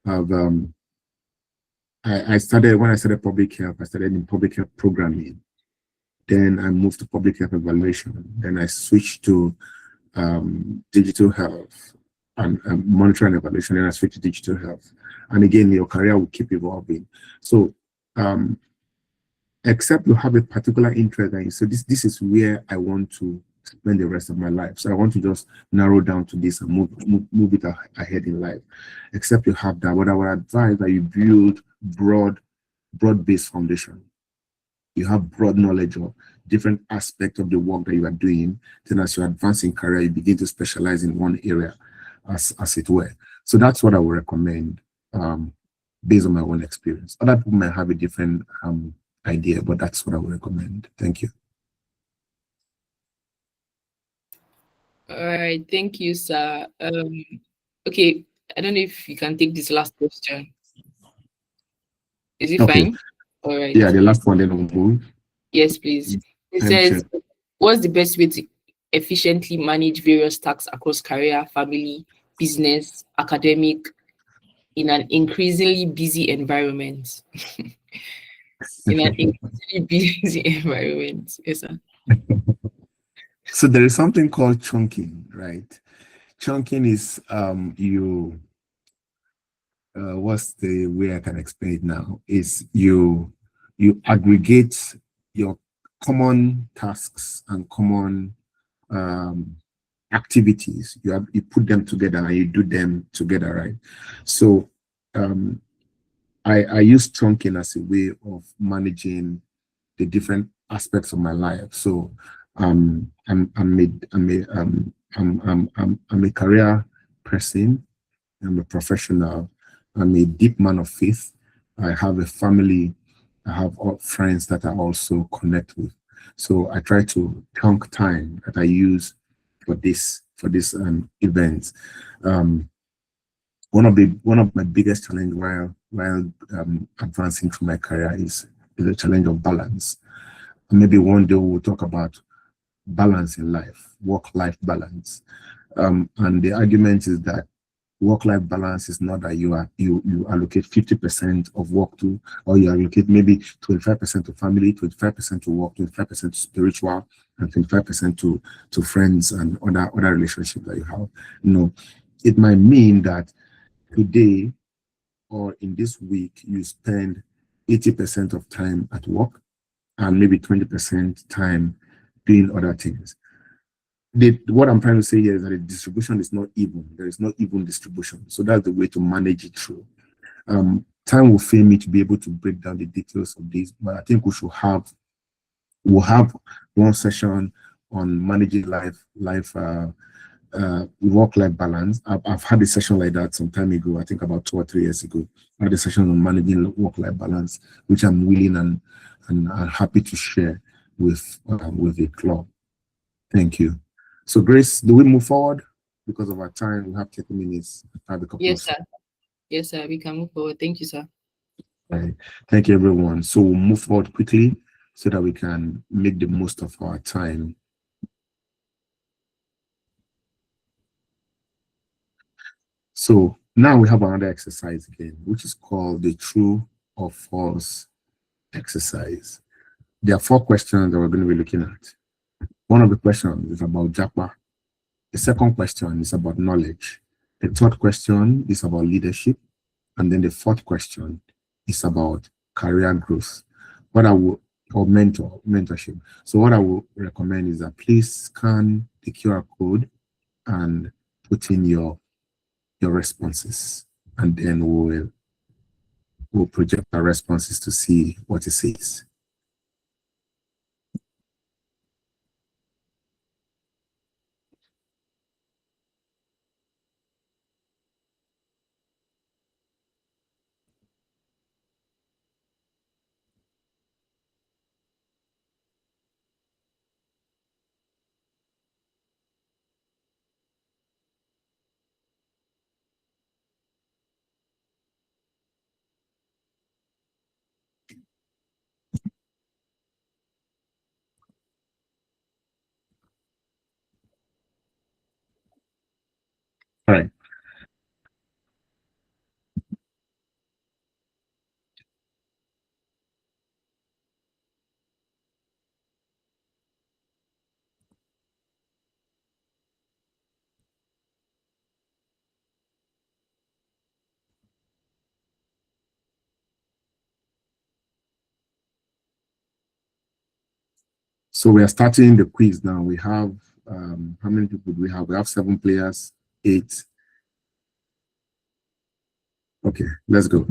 I've I started when I started public health. I started in public health programming. Then I moved to public health evaluation. Then I switched to digital health and monitoring and evaluation. Then I switched to digital health. And again, your career will keep evolving. So, except you have a particular interest, and so this is where I want to spend the rest of my life. So I want to just narrow down to this and move it ahead in life. Except you have that, what I would advise that you build broad-based foundation. You have broad knowledge of different aspects of the work that you are doing. Then as you advance in career, you begin to specialize in one area, as it were. So that's what I would recommend based on my own experience. Other people might have a different idea, but that's what I would recommend. Thank you. All right, thank you, sir. Okay, I don't know if you can take this last question. Is it Okay. fine? All right. Yeah, the last one, then we'll move. Yes, please. It I'm says, sure. what's the best way to efficiently manage various tasks across career, family, business, academic, in an increasingly busy environment? In an increasingly busy environment. Yes, sir. So there is something called chunking, right? Chunking is what's the way I can explain it now? Is you aggregate your common tasks and common activities. You put them together and you do them together, right? So I use chunking as a way of managing the different aspects of my life. So I'm a career person. I'm a professional. I'm a deep man of faith. I have a family. I have friends that I also connect with. So I try to chunk time that I use for this event. One of my biggest challenge while advancing through my career is the challenge of balance. And maybe one day we'll talk about balance in life, work-life balance. And the argument is that work-life balance is not that you allocate 50% of work to, or you allocate maybe 25% to family, 25% to work, 25% to spiritual, and 25% to friends and other relationships that you have. No, it might mean that today or in this week you spend 80% of time at work and maybe 20% time doing other things. What I'm trying to say here is that the distribution is not even. There is not even distribution. So that's the way to manage it through. Time will fail me to be able to break down the details of this, but I think we'll have one session on managing work-life balance. I've had a session like that some time ago, I think about 2 or 3 years ago. I had a session on managing work-life balance, which I'm willing and happy to share with the club. Thank you. So Grace, do we move forward? Because of our time, we have 30 minutes. Yes, sir. Yes, sir. We can move forward. Thank you, sir. Right. Thank you, everyone. So we'll move forward quickly so that we can make the most of our time. So now we have another exercise again, which is called the true or false exercise. There are 4 questions that we're going to be looking at. One of the questions is about Japa. The second question is about knowledge. The third question is about leadership. And then the fourth question is about career growth. Or mentorship. So what I will recommend is that please scan the QR code and put in your responses. And then we'll project our responses to see what it says. All right. So we are starting the quiz now. We have, how many people do we have? We have 7 players, 8. Okay, let's go.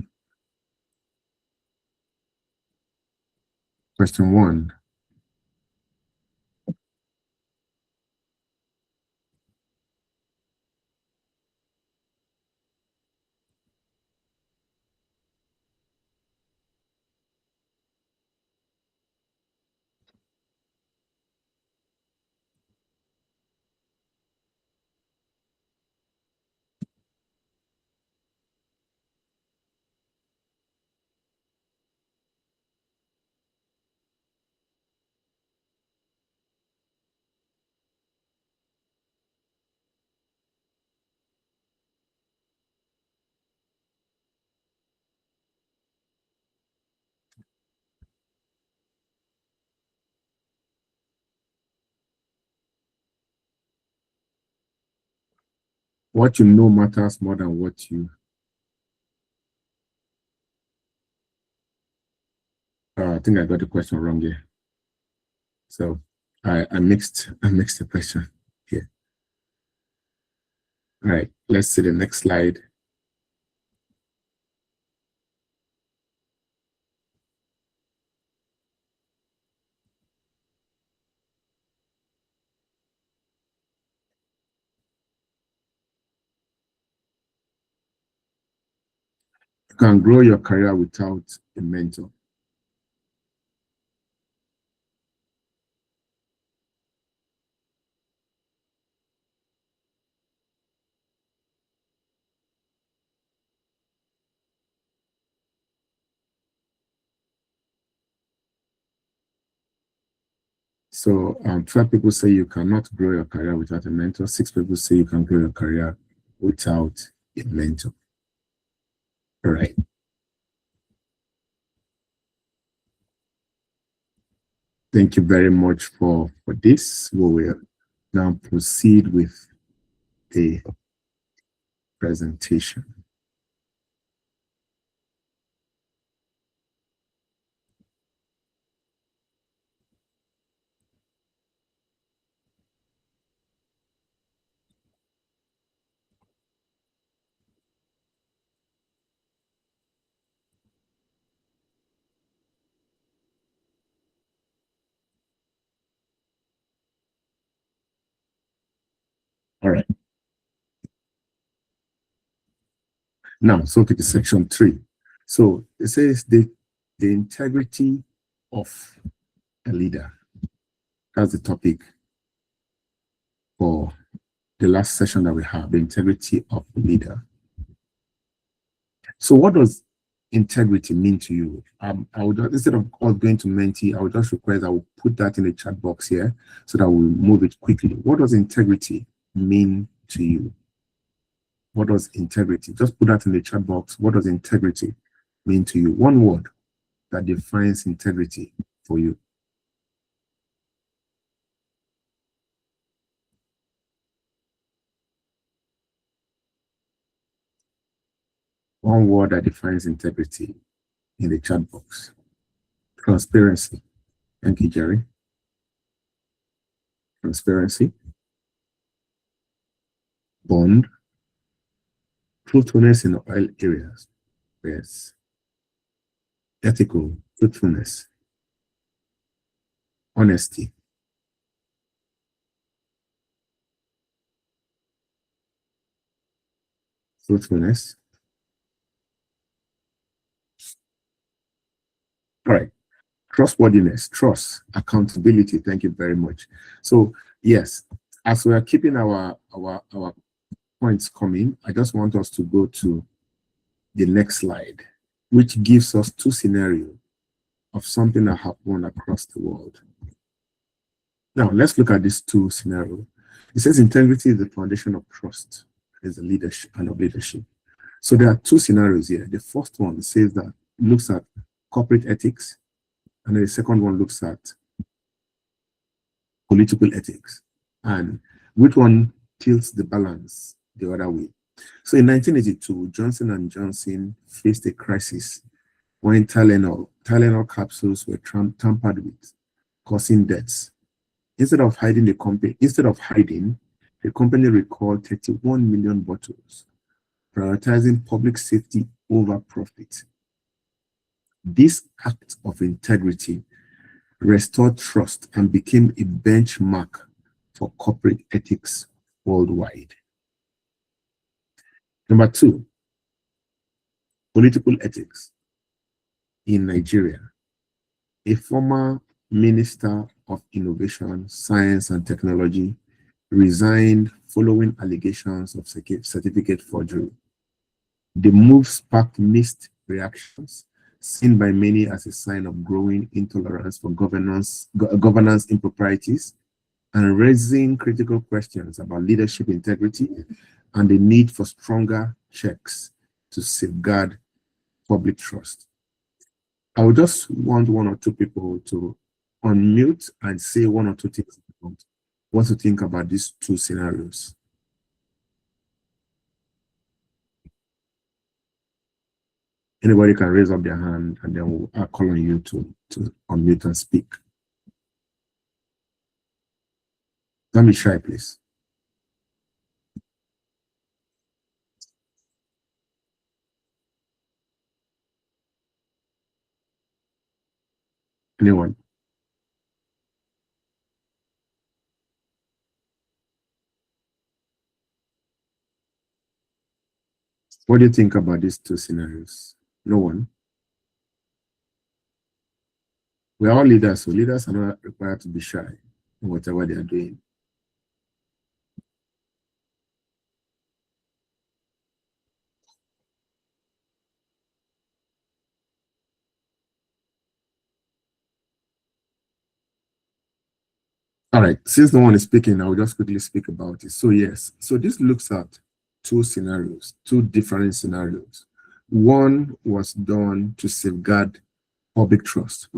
Question 1. What you know matters more than what you. I think I got the question wrong here. So I mixed the question here. All right, let's see the next slide. You can grow your career without a mentor. So 12 people say you cannot grow your career without a mentor. 6 people say you can grow your career without a mentor. All right. Thank you very much for this. We will now proceed with the presentation. All right. Now, so to the section 3. So it says the integrity of a leader. That's the topic for the last session that we have, the integrity of a leader. So what does integrity mean to you? I would, instead of us going to Menti, I would just request I will put that in the chat box here so that we'll move it quickly. What does integrity mean to you? What does integrity? Just put that in the chat box. What does integrity mean to you? One word that defines integrity for you. One word that defines integrity in the chat box. Transparency. Thank you, Jerry. Transparency. Bond. Truthfulness in all areas. Yes. Ethical. Truthfulness. Honesty. Truthfulness. All right. Trustworthiness, trust, accountability. Thank you very much. So yes, as we are keeping our points coming, I just want us to go to the next slide, which gives us two scenarios of something that happened across the world. Now let's look at these two scenarios. It says integrity is the foundation of trust, is the leadership and of leadership. So there are two scenarios here. The first one says that it looks at corporate ethics, and then the second one looks at political ethics, and which one tilts the balance the other way. So in 1982, Johnson & Johnson faced a crisis when Tylenol capsules were tampered with, causing deaths. Instead of hiding, the company recalled 31 million bottles, prioritizing public safety over profit. This act of integrity restored trust and became a benchmark for corporate ethics worldwide. Number two, political ethics. In Nigeria, a former Minister of Innovation, Science and Technology resigned following allegations of certificate forgery. The move sparked mixed reactions, seen by many as a sign of growing intolerance for governance improprieties, and raising critical questions about leadership integrity and the need for stronger checks to safeguard public trust. I would just want one or two people to unmute and say one or two things about what to think about these two scenarios. Anybody can raise up their hand and then I'll call on you to unmute and speak. Don't be shy, please. Anyone? What do you think about these two scenarios? No one? We are all leaders, so leaders are not required to be shy in whatever they are doing. All right, since no one is speaking, I will just quickly speak about it. So yes, so this looks at two different scenarios. One was done to safeguard public trust.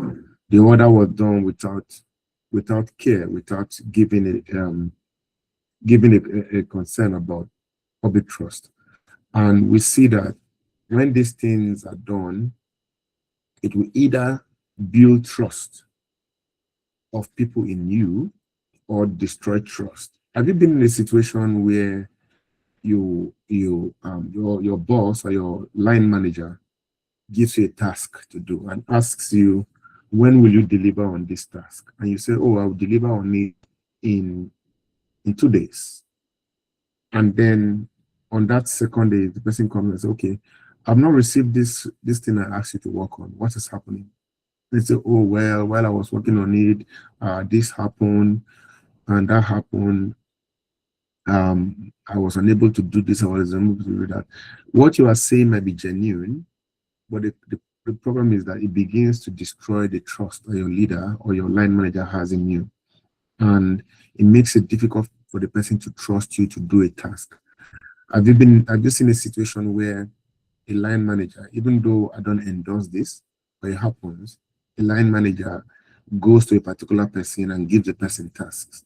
The other was done without care, without giving a concern about public trust. And we see that when these things are done, it will either build trust of people in you or destroy trust. Have you been in a situation where your boss or your line manager gives you a task to do and asks you, when will you deliver on this task? And you say, oh, I'll deliver on it in 2 days. And then on that second day, the person comes and says, okay, I've not received this thing I asked you to work on. What is happening? They say, oh, well, while I was working on it, this happened and that happened. I was unable to do this, I was unable to do that. What you are saying might be genuine, but the problem is that it begins to destroy the trust that your leader or your line manager has in you. And it makes it difficult for the person to trust you to do a task. Have you seen a situation where a line manager, even though I don't endorse this, but it happens, a line manager goes to a particular person and gives the person tasks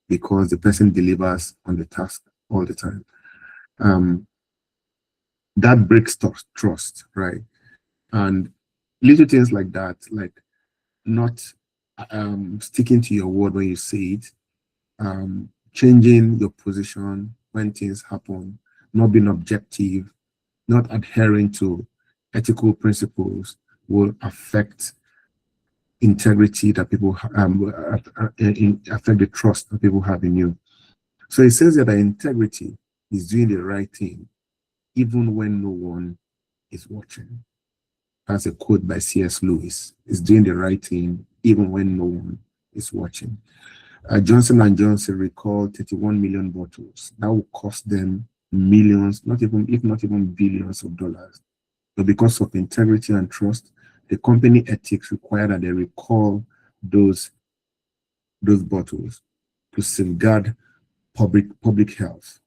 because the person delivers on the task all the time. That breaks trust, right? And little things like that, like not sticking to your word when you say it, changing your position when things happen, not being objective, not adhering to ethical principles will affect integrity that people affect the trust that people have in you. So it says that integrity is doing the right thing even when no one is watching. That's a quote by C.S. Lewis. It's doing the right thing even when no one is watching. Johnson & Johnson recalled 31 million bottles. That will cost them millions, if not even billions of dollars. But because of integrity and trust, the company ethics require that they recall those bottles to safeguard public health.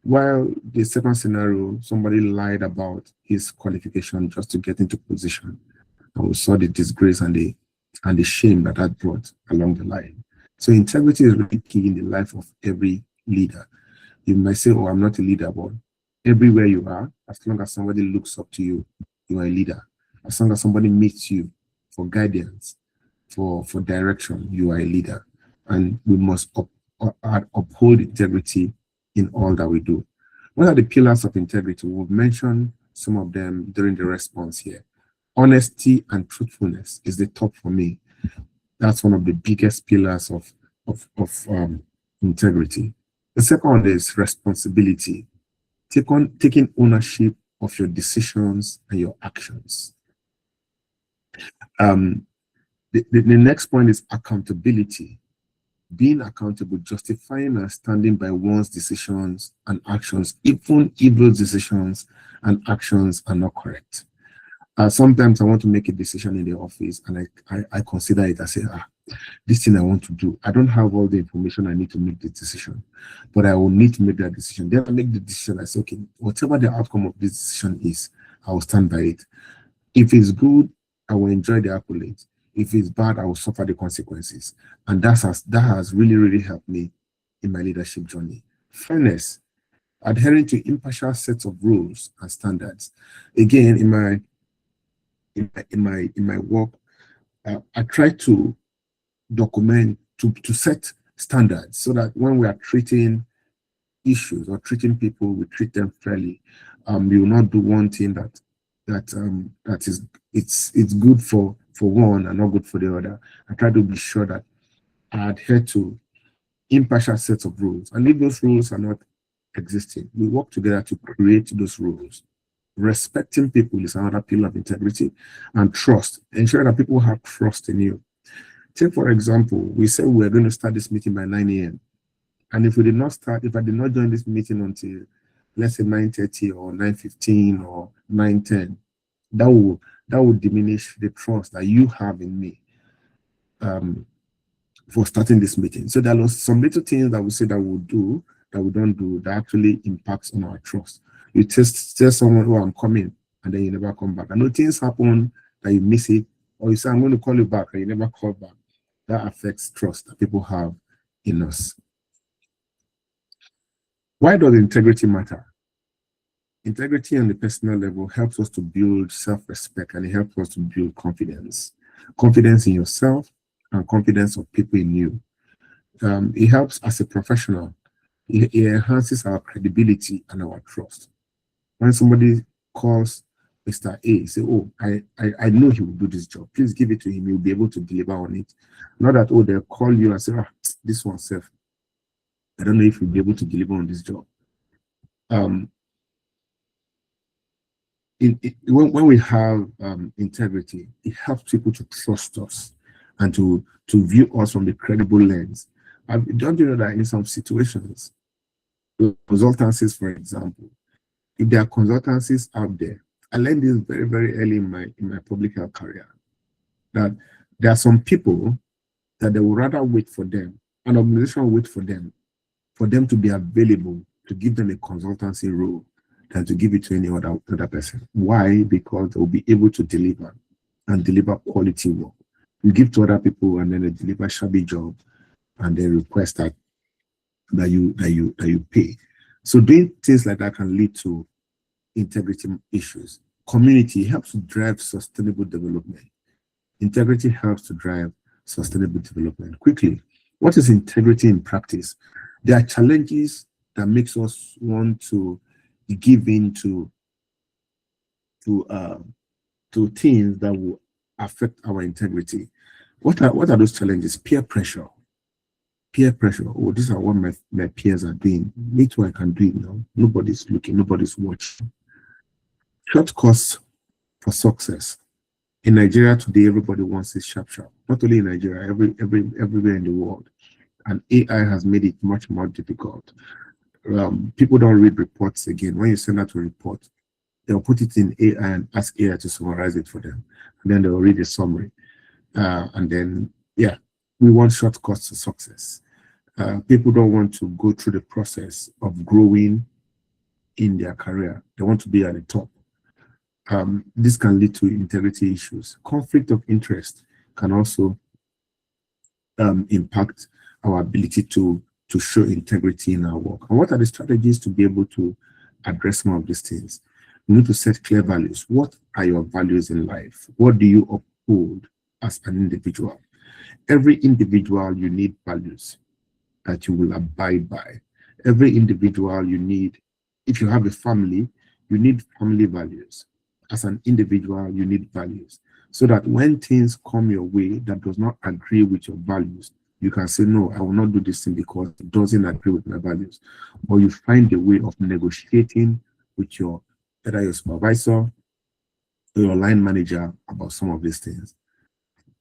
While the second scenario, somebody lied about his qualification just to get into position, and we saw the disgrace and the shame that brought along the line. So integrity is really key in the life of every leader. You might say, oh, I'm not a leader, but everywhere you are, as long as somebody looks up to you, you are a leader. As long as somebody meets you for guidance, for direction, you are a leader. And we must uphold integrity in all that we do. What are the pillars of integrity? We've mentioned some of them during the response here. Honesty and truthfulness is the top for me. That's one of the biggest pillars of integrity. The second one is responsibility. Taking ownership of your decisions and your actions. The next point is accountability. Being accountable, justifying and standing by one's decisions and actions, even if those decisions and actions are not correct. Sometimes I want to make a decision in the office and I consider it. I say, this thing I want to do, I don't have all the information I need to make the decision, but I will need to make that decision. Then I make the decision. I say, okay, whatever the outcome of this decision is, I will stand by it. If it's good, I will enjoy the accolades. If it's bad, I will suffer the consequences. And that has really, really helped me in my leadership journey. Fairness, adhering to impartial sets of rules and standards. Again, in my work, I try to document, to set standards so that when we are treating issues or treating people, we treat them fairly. We will not do one thing that is it's good for one and not good for the other. I try to be sure that I adhere to impartial sets of rules. And if those rules are not existing, we work together to create those rules. Respecting people is another pillar of integrity, and trust. Ensure that people have trust in you. Take, for example, we said we're going to start this meeting by 9 a.m. And if I did not join this meeting until, let's say, 9:30 or 9:15 or 9:10, that will diminish the trust that you have in me for starting this meeting. So there are some little things that we say that we'll do that we don't do that actually impacts on our trust. You tell someone, oh, I'm coming, and then you never come back. I know things happen that you miss it, or you say, I'm going to call you back, and you never call back. That affects trust that people have in us. Why does integrity matter? Integrity on the personal level helps us to build self-respect, and it helps us to build confidence. Confidence in yourself and confidence of people in you. It helps as a professional. It enhances our credibility and our trust. When somebody calls Mr. A, say, oh, I know he will do this job. Please give it to him. He'll be able to deliver on it. Not that, oh, they'll call you and say, ah, this one self, I don't know if you'll be able to deliver on this job. When we have integrity, it helps people to trust us and to view us from the credible lens. Don't you know that in some situations, consultancies, for example, if there are consultancies out there, I learned this very, very early in my public health career, that there are some people that they would rather wait for them, an organization will wait for them to be available to give them a consultancy role than to give it to any other person. Why? Because they'll be able to deliver and deliver quality work. You give to other people and then they deliver shabby job and they request that you pay. So doing things like that can lead to integrity issues. Community helps to drive sustainable development. Integrity helps to drive sustainable development. Quickly, what is integrity in practice? There are challenges that makes us want to give in to things that will affect our integrity. What are those challenges? Peer pressure. Peer pressure. Oh, these are what my peers are doing. Me too, I can do it now. Nobody's looking, nobody's watching. Shortcuts for success. In Nigeria today, everybody wants it sharp. Not only in Nigeria, everywhere in the world. And AI has made it much more difficult. People don't read reports again. When you send out a report, they'll put it in AI and ask AI to summarize it for them. And then they'll read the summary. And then, yeah, we want shortcuts to success. People don't want to go through the process of growing in their career. They want to be at the top. This can lead to integrity issues. Conflict of interest can also impact our ability to show integrity in our work. And what are the strategies to be able to address some of these things? You need to set clear values. What are your values in life? What do you uphold as an individual? Every individual, you need values that you will abide by. Every individual, you need, if you have a family, you need family values. As an individual, you need values. So that when things come your way that does not agree with your values, you can say, no, I will not do this thing because it doesn't agree with my values. Or you find a way of negotiating with either your supervisor or your line manager about some of these things.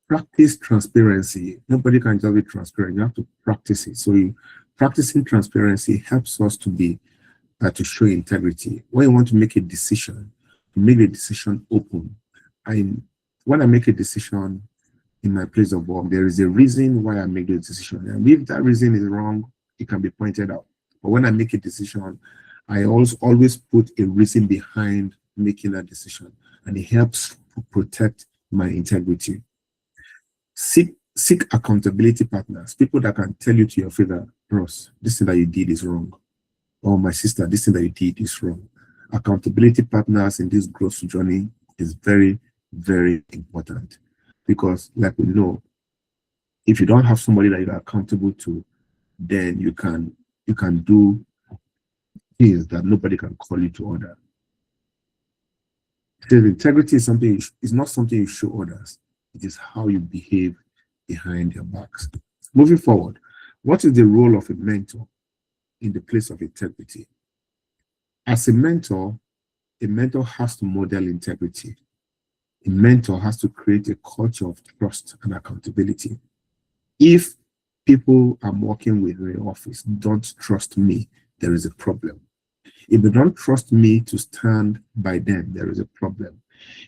Practice transparency. Nobody can just be transparent. You have to practice it. So practicing transparency helps us to show integrity. When you want to make a decision, to make the decision open. When I make a decision in my place of work, there is a reason why I make the decision. And if that reason is wrong, it can be pointed out. But when I make a decision, I always put a reason behind making that decision. And it helps to protect my integrity. Seek accountability partners, people that can tell you to your favor, Ross, this thing that you did is wrong. Or my sister, this thing that you did is wrong. Accountability partners in this growth journey is very, very important. Because like we know, if you don't have somebody that you're accountable to, then you can do things that nobody can call you to order. Because integrity is not something you show others. It is how you behave behind their backs. Moving forward, what is the role of a mentor in the place of integrity? As a mentor has to model integrity. A mentor has to create a culture of trust and accountability. If people I'm working with in the office don't trust me, there is a problem. If they don't trust me to stand by them, there is a problem.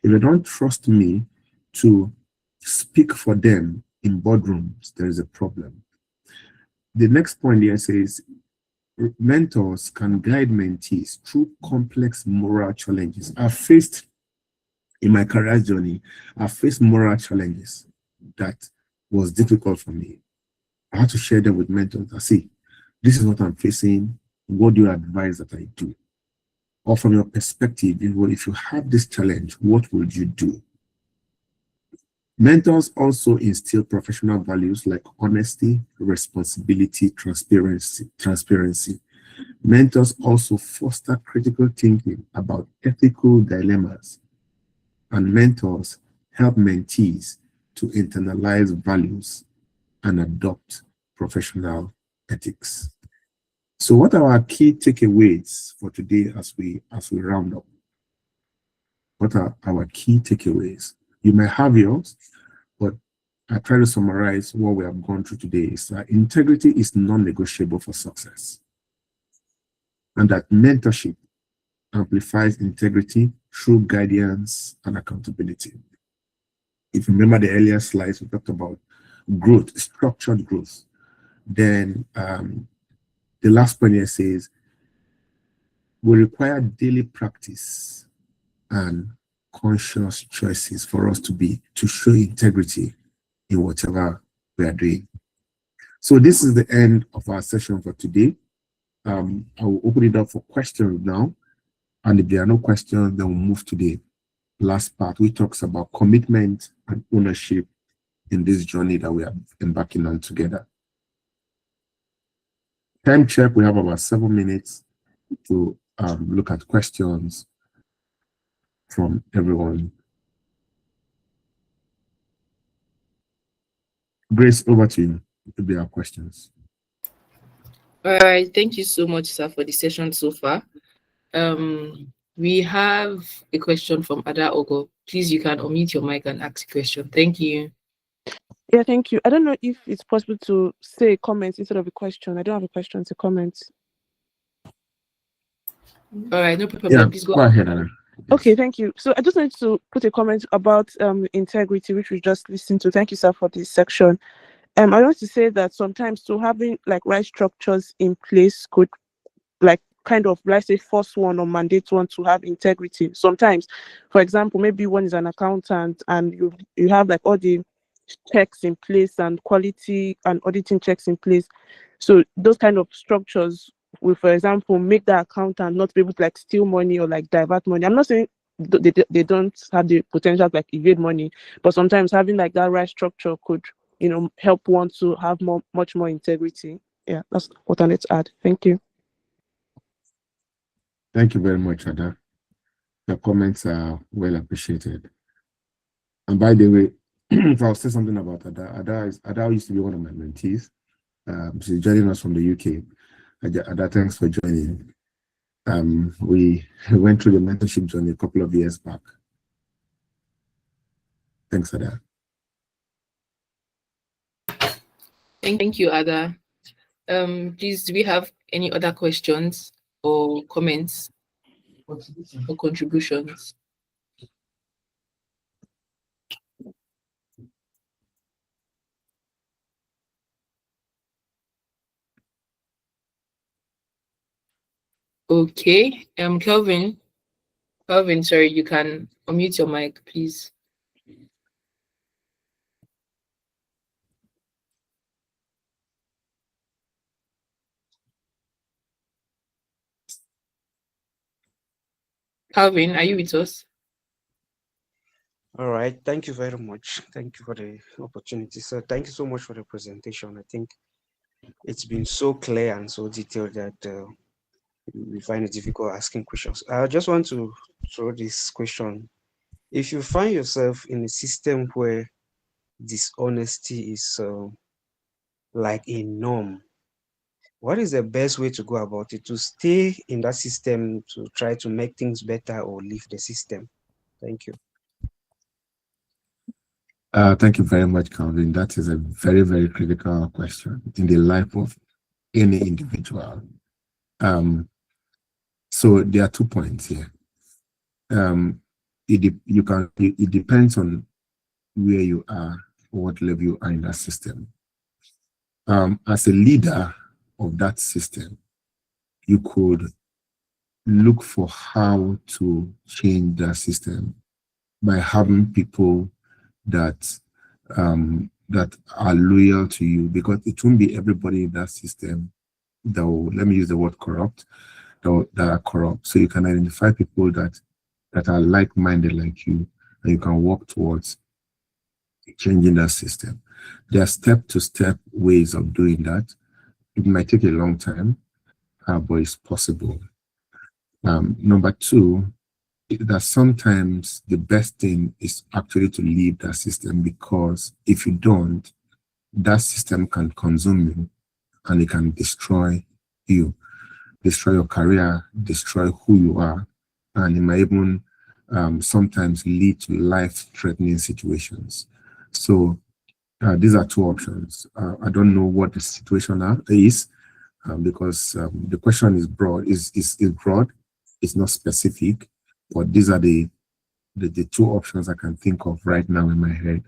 If they don't trust me to speak for them in boardrooms, there is a problem. The next point here says, mentors can guide mentees through complex moral challenges. In my career journey, I faced moral challenges that was difficult for me. I had to share them with mentors. I say, this is what I'm facing. What do you advise that I do? Or from your perspective, if you have this challenge, what would you do? Mentors also instill professional values like honesty, responsibility, transparency. Mentors also foster critical thinking about ethical dilemmas, and mentors help mentees to internalize values and adopt professional ethics. So what are our key takeaways for today as we round up? What are our key takeaways? You may have yours, but I try to summarize what we have gone through today is that integrity is non-negotiable for success, and that mentorship amplifies integrity through guidance and accountability. If you remember the earlier slides, we talked about growth, structured growth. Then the last point here says, we require daily practice and conscious choices for us to show integrity in whatever we are doing. So this is the end of our session for today. I will open it up for questions now. And if there are no questions, then we'll move to the last part, which talks about commitment and ownership in this journey that we are embarking on together. Time check, we have about 7 minutes to look at questions from everyone. Grace, over to you if there are questions. All right, thank you so much, sir, for the session so far. We have a question from Ada Ogo. Please, you can unmute your mic and ask a question. Thank you. Yeah, thank you. I don't know if it's possible to say comments instead of a question. I don't have a question, it's a comment. All right, no problem. Yeah, Please go ahead, Anna. Okay, thank you. So I just wanted to put a comment about integrity, which we just listened to. Thank you, sir, for this section. I want to say that sometimes to having like right structures in place could like kind of, let's say, force one or mandate one to have integrity. Sometimes, for example, maybe one is an accountant and you have like all the checks in place and quality and auditing checks in place. So those kind of structures will, for example, make the accountant not be able to like steal money or like divert money. I'm not saying they don't have the potential to like evade money, but sometimes having like that right structure could, help one to have much more integrity. Yeah, that's what I need to add. Thank you. Thank you very much, Ada. The comments are well appreciated. And by the way, if I'll say something about Ada, Ada used to be one of my mentees. She's joining us from the UK. Ada, thanks for joining. We went through the mentorship journey a couple of years back. Thanks, Ada. Thank you, Ada. Please, do we have any other questions or comments or contributions? Okay, Kelvin, sorry, you can unmute your mic, please. Calvin, are you with us? All right, thank you very much. Thank you for the opportunity. So thank you so much for the presentation. I think it's been so clear and so detailed that we find it difficult asking questions. I just want to throw this question. If you find yourself in a system where dishonesty is like a norm, what is the best way to go about it? To stay in that system, to try to make things better, or leave the system? Thank you. Thank you very much, Calvin. That is a very, very critical question in the life of any individual. So there are 2 points here. It depends on where you are, or what level you are in that system. As a leader of that system, you could look for how to change that system by having people that that are loyal to you, because it won't be everybody in that system that will, let me use the word corrupt, that are corrupt. So you can identify people that are like-minded like you, and you can work towards changing that system. There are step-to-step ways of doing that. It might take a long time, but it's possible. Number two, that sometimes the best thing is actually to leave that system, because if you don't, that system can consume you and it can destroy you, destroy your career, destroy who you are, and it might even sometimes lead to life-threatening situations. So these are two options. I don't know what the situation is, because the question is broad. Is broad. It's not specific, but these are the two options I can think of right now in my head.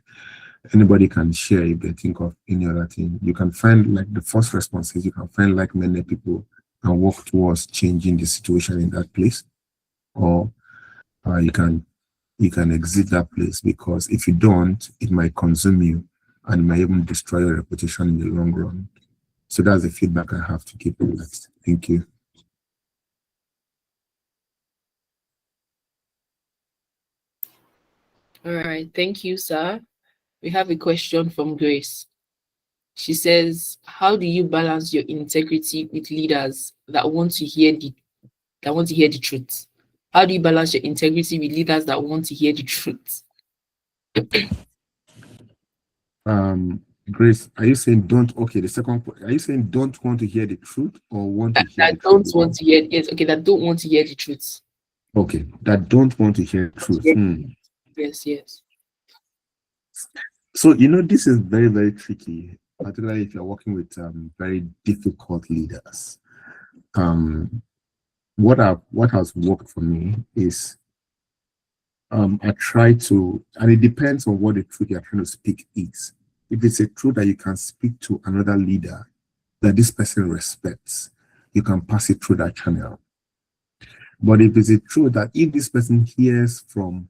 Anybody can share if they think of any other thing. You can find, like the first response is, you can find like many people and work towards changing the situation in that place, or you can exit that place, because if you don't, it might consume you and it might even destroy your reputation in the long run. So that's the feedback I have to give on that. Thank you. All right, thank you, sir. We have a question from Grace. She says, how do you balance your integrity with leaders that want to hear the truth? How do you balance your integrity with leaders that want to hear the truth? Grace, are you saying don't? Okay, the second point. Are you saying don't want to hear the truth, or want to hear the That don't truth? want to hear, yes, okay, that don't want to hear the truth. Okay, that don't want to hear the truth. Yes, yes. So this is very, very tricky, particularly if you're working with very difficult leaders. What has worked for me is I try to, and it depends on what the truth you're trying to speak is. If it's a truth that you can speak to another leader that this person respects, you can pass it through that channel. But if it's a truth that if this person hears from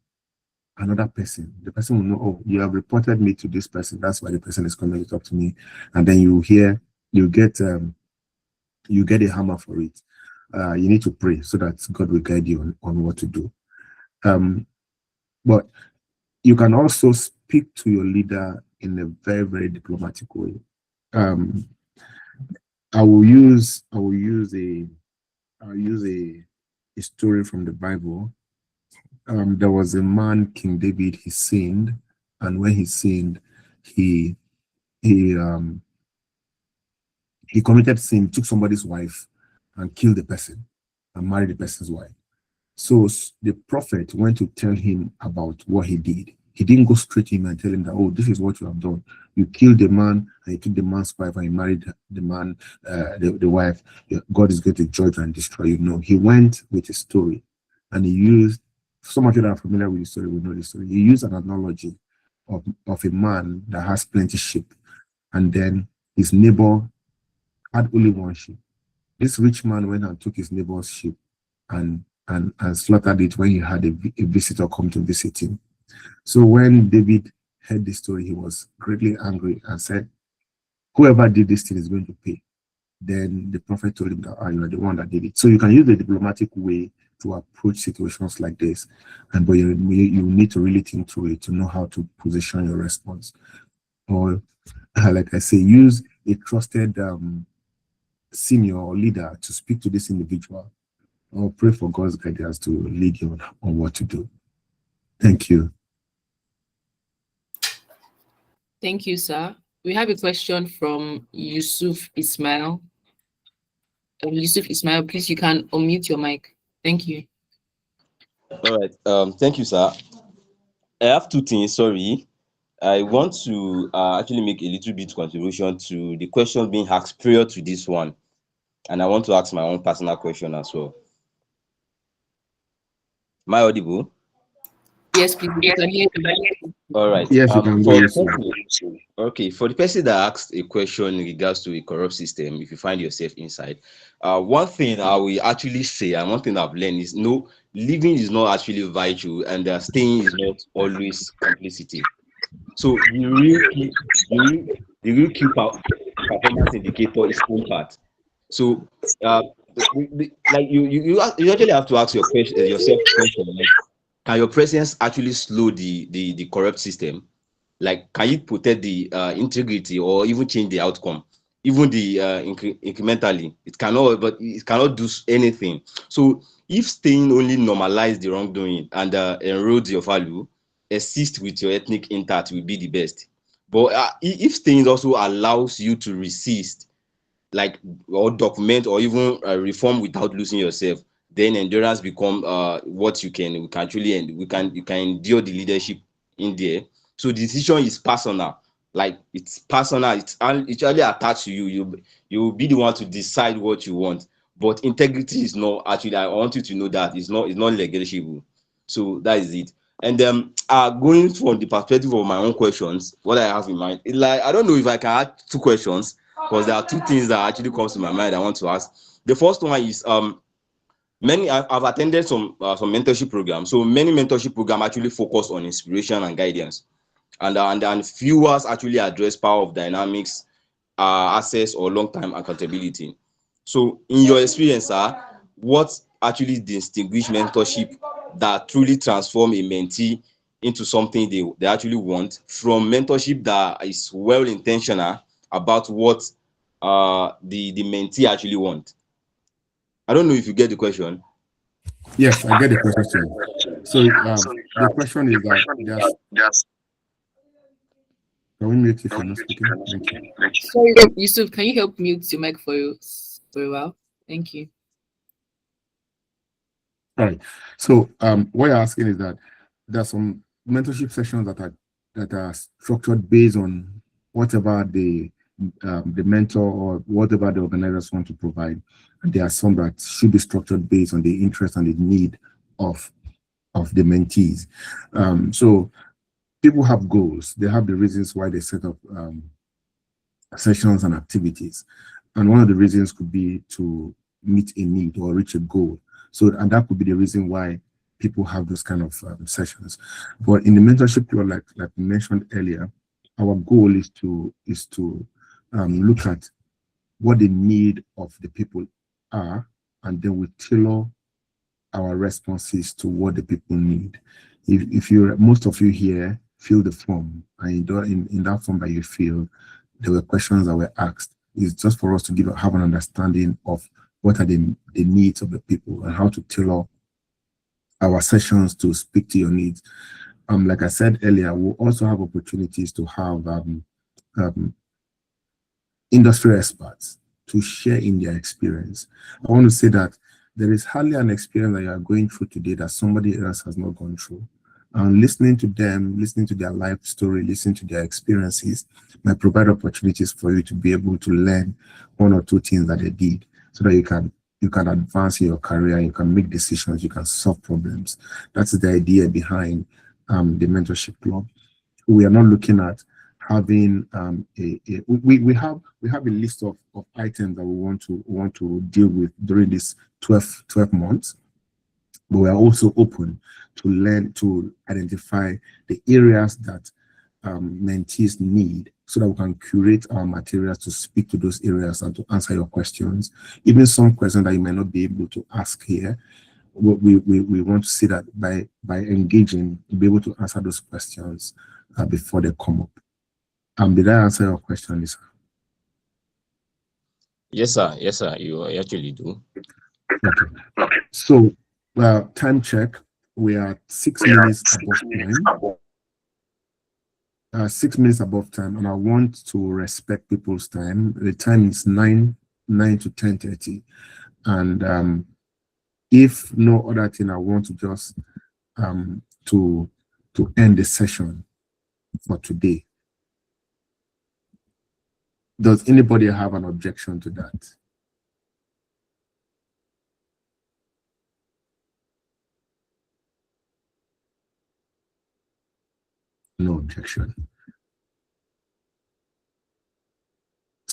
another person, the person will know, oh, you have reported me to this person, that's why the person is coming to talk to me. And then you get a hammer for it. You need to pray so that God will guide you on what to do. But you can also speak to your leader in a very, very diplomatic way. I will use a story from the Bible. There was a man, King David. He sinned, and when he sinned, he committed sin, took somebody's wife, and killed the person, and married the person's wife. So the prophet went to tell him about what he did. He didn't go straight to him and tell him that, oh, this is what you have done. You killed the man, and you took the man's wife, and you married the man, the wife. God is going to judge and destroy you. No, he went with a story, and he used, some of you that are familiar with the story will know the story. He used an analogy of a man that has plenty sheep, and then his neighbor had only one sheep. This rich man went and took his neighbor's sheep and slaughtered it when he had a visitor come to visit him. So when David heard the story, he was greatly angry and said, whoever did this thing is going to pay. Then the prophet told him that you are the one that did it. So you can use the diplomatic way to approach situations like this, but you need to really think through it to know how to position your response. Or like I say, use a trusted senior or leader to speak to this individual, or pray for God's guidance to lead you on what to do. Thank you. Thank you, sir. We have a question from Yusuf Ismail. Yusuf Ismail, please, you can unmute your mic. Thank you. All right. Thank you, sir. I have two things. Sorry. I want to actually make a little bit contribution to the question being asked prior to this one. And I want to ask my own personal question as well. Am I audible? Yes, please. We can hear you. All right. Yes, you can go. For the Yusuf. person, okay, for the person that asked a question in regards to a corrupt system, if you find yourself inside, one thing I will actually say, and one thing I've learned is no, living is not actually vital, and staying is not always complicity. So the real key performance indicator is impact. So like you actually have to ask yourself question like, can your presence actually slow the corrupt system? Like, can you protect the integrity or even change the outcome? Even the incrementally, it cannot, but it cannot do anything. So if staying only normalize the wrongdoing and erodes your value, assist with your ethnic intact will be the best. But if staying also allows you to resist, like, or document or even reform without losing yourself, then endurance become what we can actually end. You can endure the leadership in there. So the decision is personal, like it's personal. It's actually attached to you. You will be the one to decide what you want. But integrity is not actually. I want you to know that it's not negotiable. So that is it. And going from the perspective of my own questions, what I have in mind, like I don't know if I can add two questions because there are two things that actually comes to my mind I want to ask. The first one is I've attended some mentorship programs. So many mentorship programs actually focus on inspiration and guidance, and few actually address power of dynamics, access or long-term accountability. So in your experience, what actually distinguish mentorship that truly transform a mentee into something they actually want from mentorship that is well intentional about what the mentee actually want? I don't know if you get the question. Yes, I get the question. So the question is that there's. Can we mute if you're not speaking? Thank you. Sorry, Yusuf, can you help mute your mic for a while? Thank you. All right. So what you're asking is that there's some mentorship sessions that are structured based on whatever the mentor or whatever the organizers want to provide, and there are some that should be structured based on the interest and the need of the mentees. So people have goals. They have the reasons why they set up sessions and activities, and one of the reasons could be to meet a need or reach a goal. So, and that could be the reason why people have those kind of sessions. But in the mentorship club, like we mentioned earlier, our goal is to look at what the need of the people are, and then we tailor our responses to what the people need. If you, most of you here fill the form, and in that form that you fill, there were questions that were asked. It's just for us to have an understanding of what are the needs of the people and how to tailor our sessions to speak to your needs. Like I said earlier, we'll also have opportunities to have industry experts to share in their experience. I want to say that there is hardly an experience that you are going through today that somebody else has not gone through. And listening to them, listening to their life story, listening to their experiences might provide opportunities for you to be able to learn one or two things that they did, so that you can advance in your career, you can make decisions, you can solve problems. That's the idea behind the mentorship club. We are not looking at having we have a list of items that we want to deal with during this 12 months, but we are also open to learn to identify the areas that mentees need, so that we can curate our materials to speak to those areas and to answer your questions. Even some questions that you might not be able to ask here, we want to see that by engaging, we'll be able to answer those questions before they come up. Did I answer your question, Lisa? Yes, sir. Yes, sir. You actually do. Okay. So, time check. We are 6 minutes above time. 6 minutes above time, and I want to respect people's time. The time is 9 to 10:30, and if no other thing, I want to just to end the session for today. Does anybody have an objection to that? objection.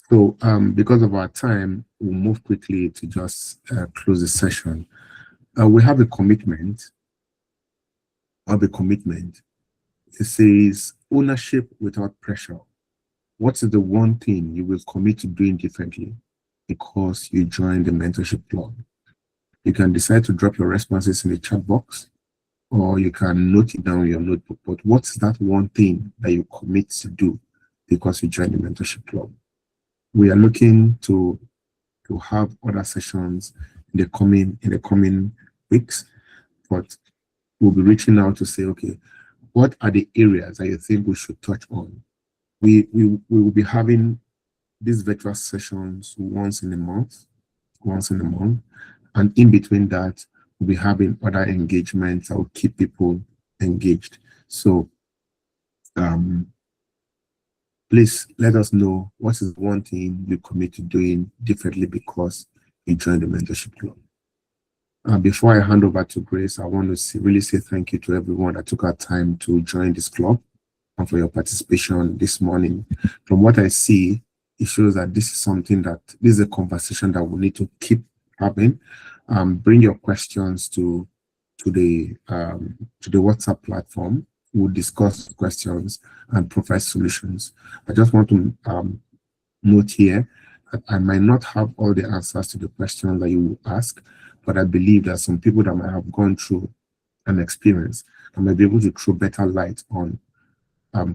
So because of our time, we'll move quickly to just close the session. We have a commitment. It says ownership without pressure. What is the one thing you will commit to doing differently because you joined the mentorship club? You can decide to drop your responses in the chat box, or you can note it down in your notebook. But what's that one thing that you commit to do because you joined the mentorship club? We are looking to have other sessions in the coming weeks, but we'll be reaching out to say, okay, what are the areas that you think we should touch on? We will be having these virtual sessions once in a month, and in between that, we'll be having other engagements that will keep people engaged. So please let us know what is one thing you commit to doing differently because you joined the mentorship club. Before I hand over to Grace, I want to really say thank you to everyone that took our time to join this club and for your participation this morning. From what I see, it shows that this is a conversation that we need to keep having. Bring your questions to the WhatsApp platform. We'll discuss questions and provide solutions. I just want to note here that I might not have all the answers to the questions that you will ask, but I believe that some people that might have gone through an experience and might be able to throw better light on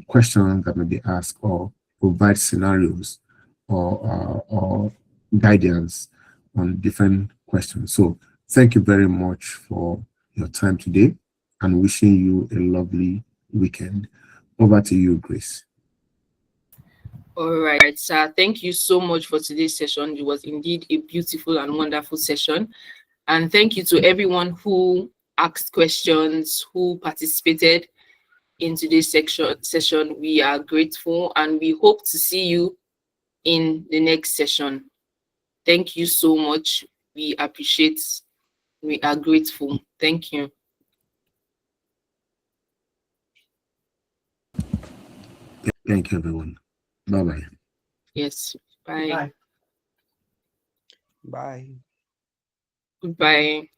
questions that may be asked, or provide scenarios or guidance on different questions. So thank you very much for your time today, and wishing you a lovely weekend. Over to you, Grace. All right, sir. Thank you so much for today's session. It was indeed a beautiful and wonderful session. And thank you to everyone who asked questions, who participated in today's session. We are grateful, and we hope to see you in the next session. Thank you so much. We appreciate, we are grateful. Thank you. Thank you, everyone. Bye-bye. Yes. Bye. Bye. Goodbye.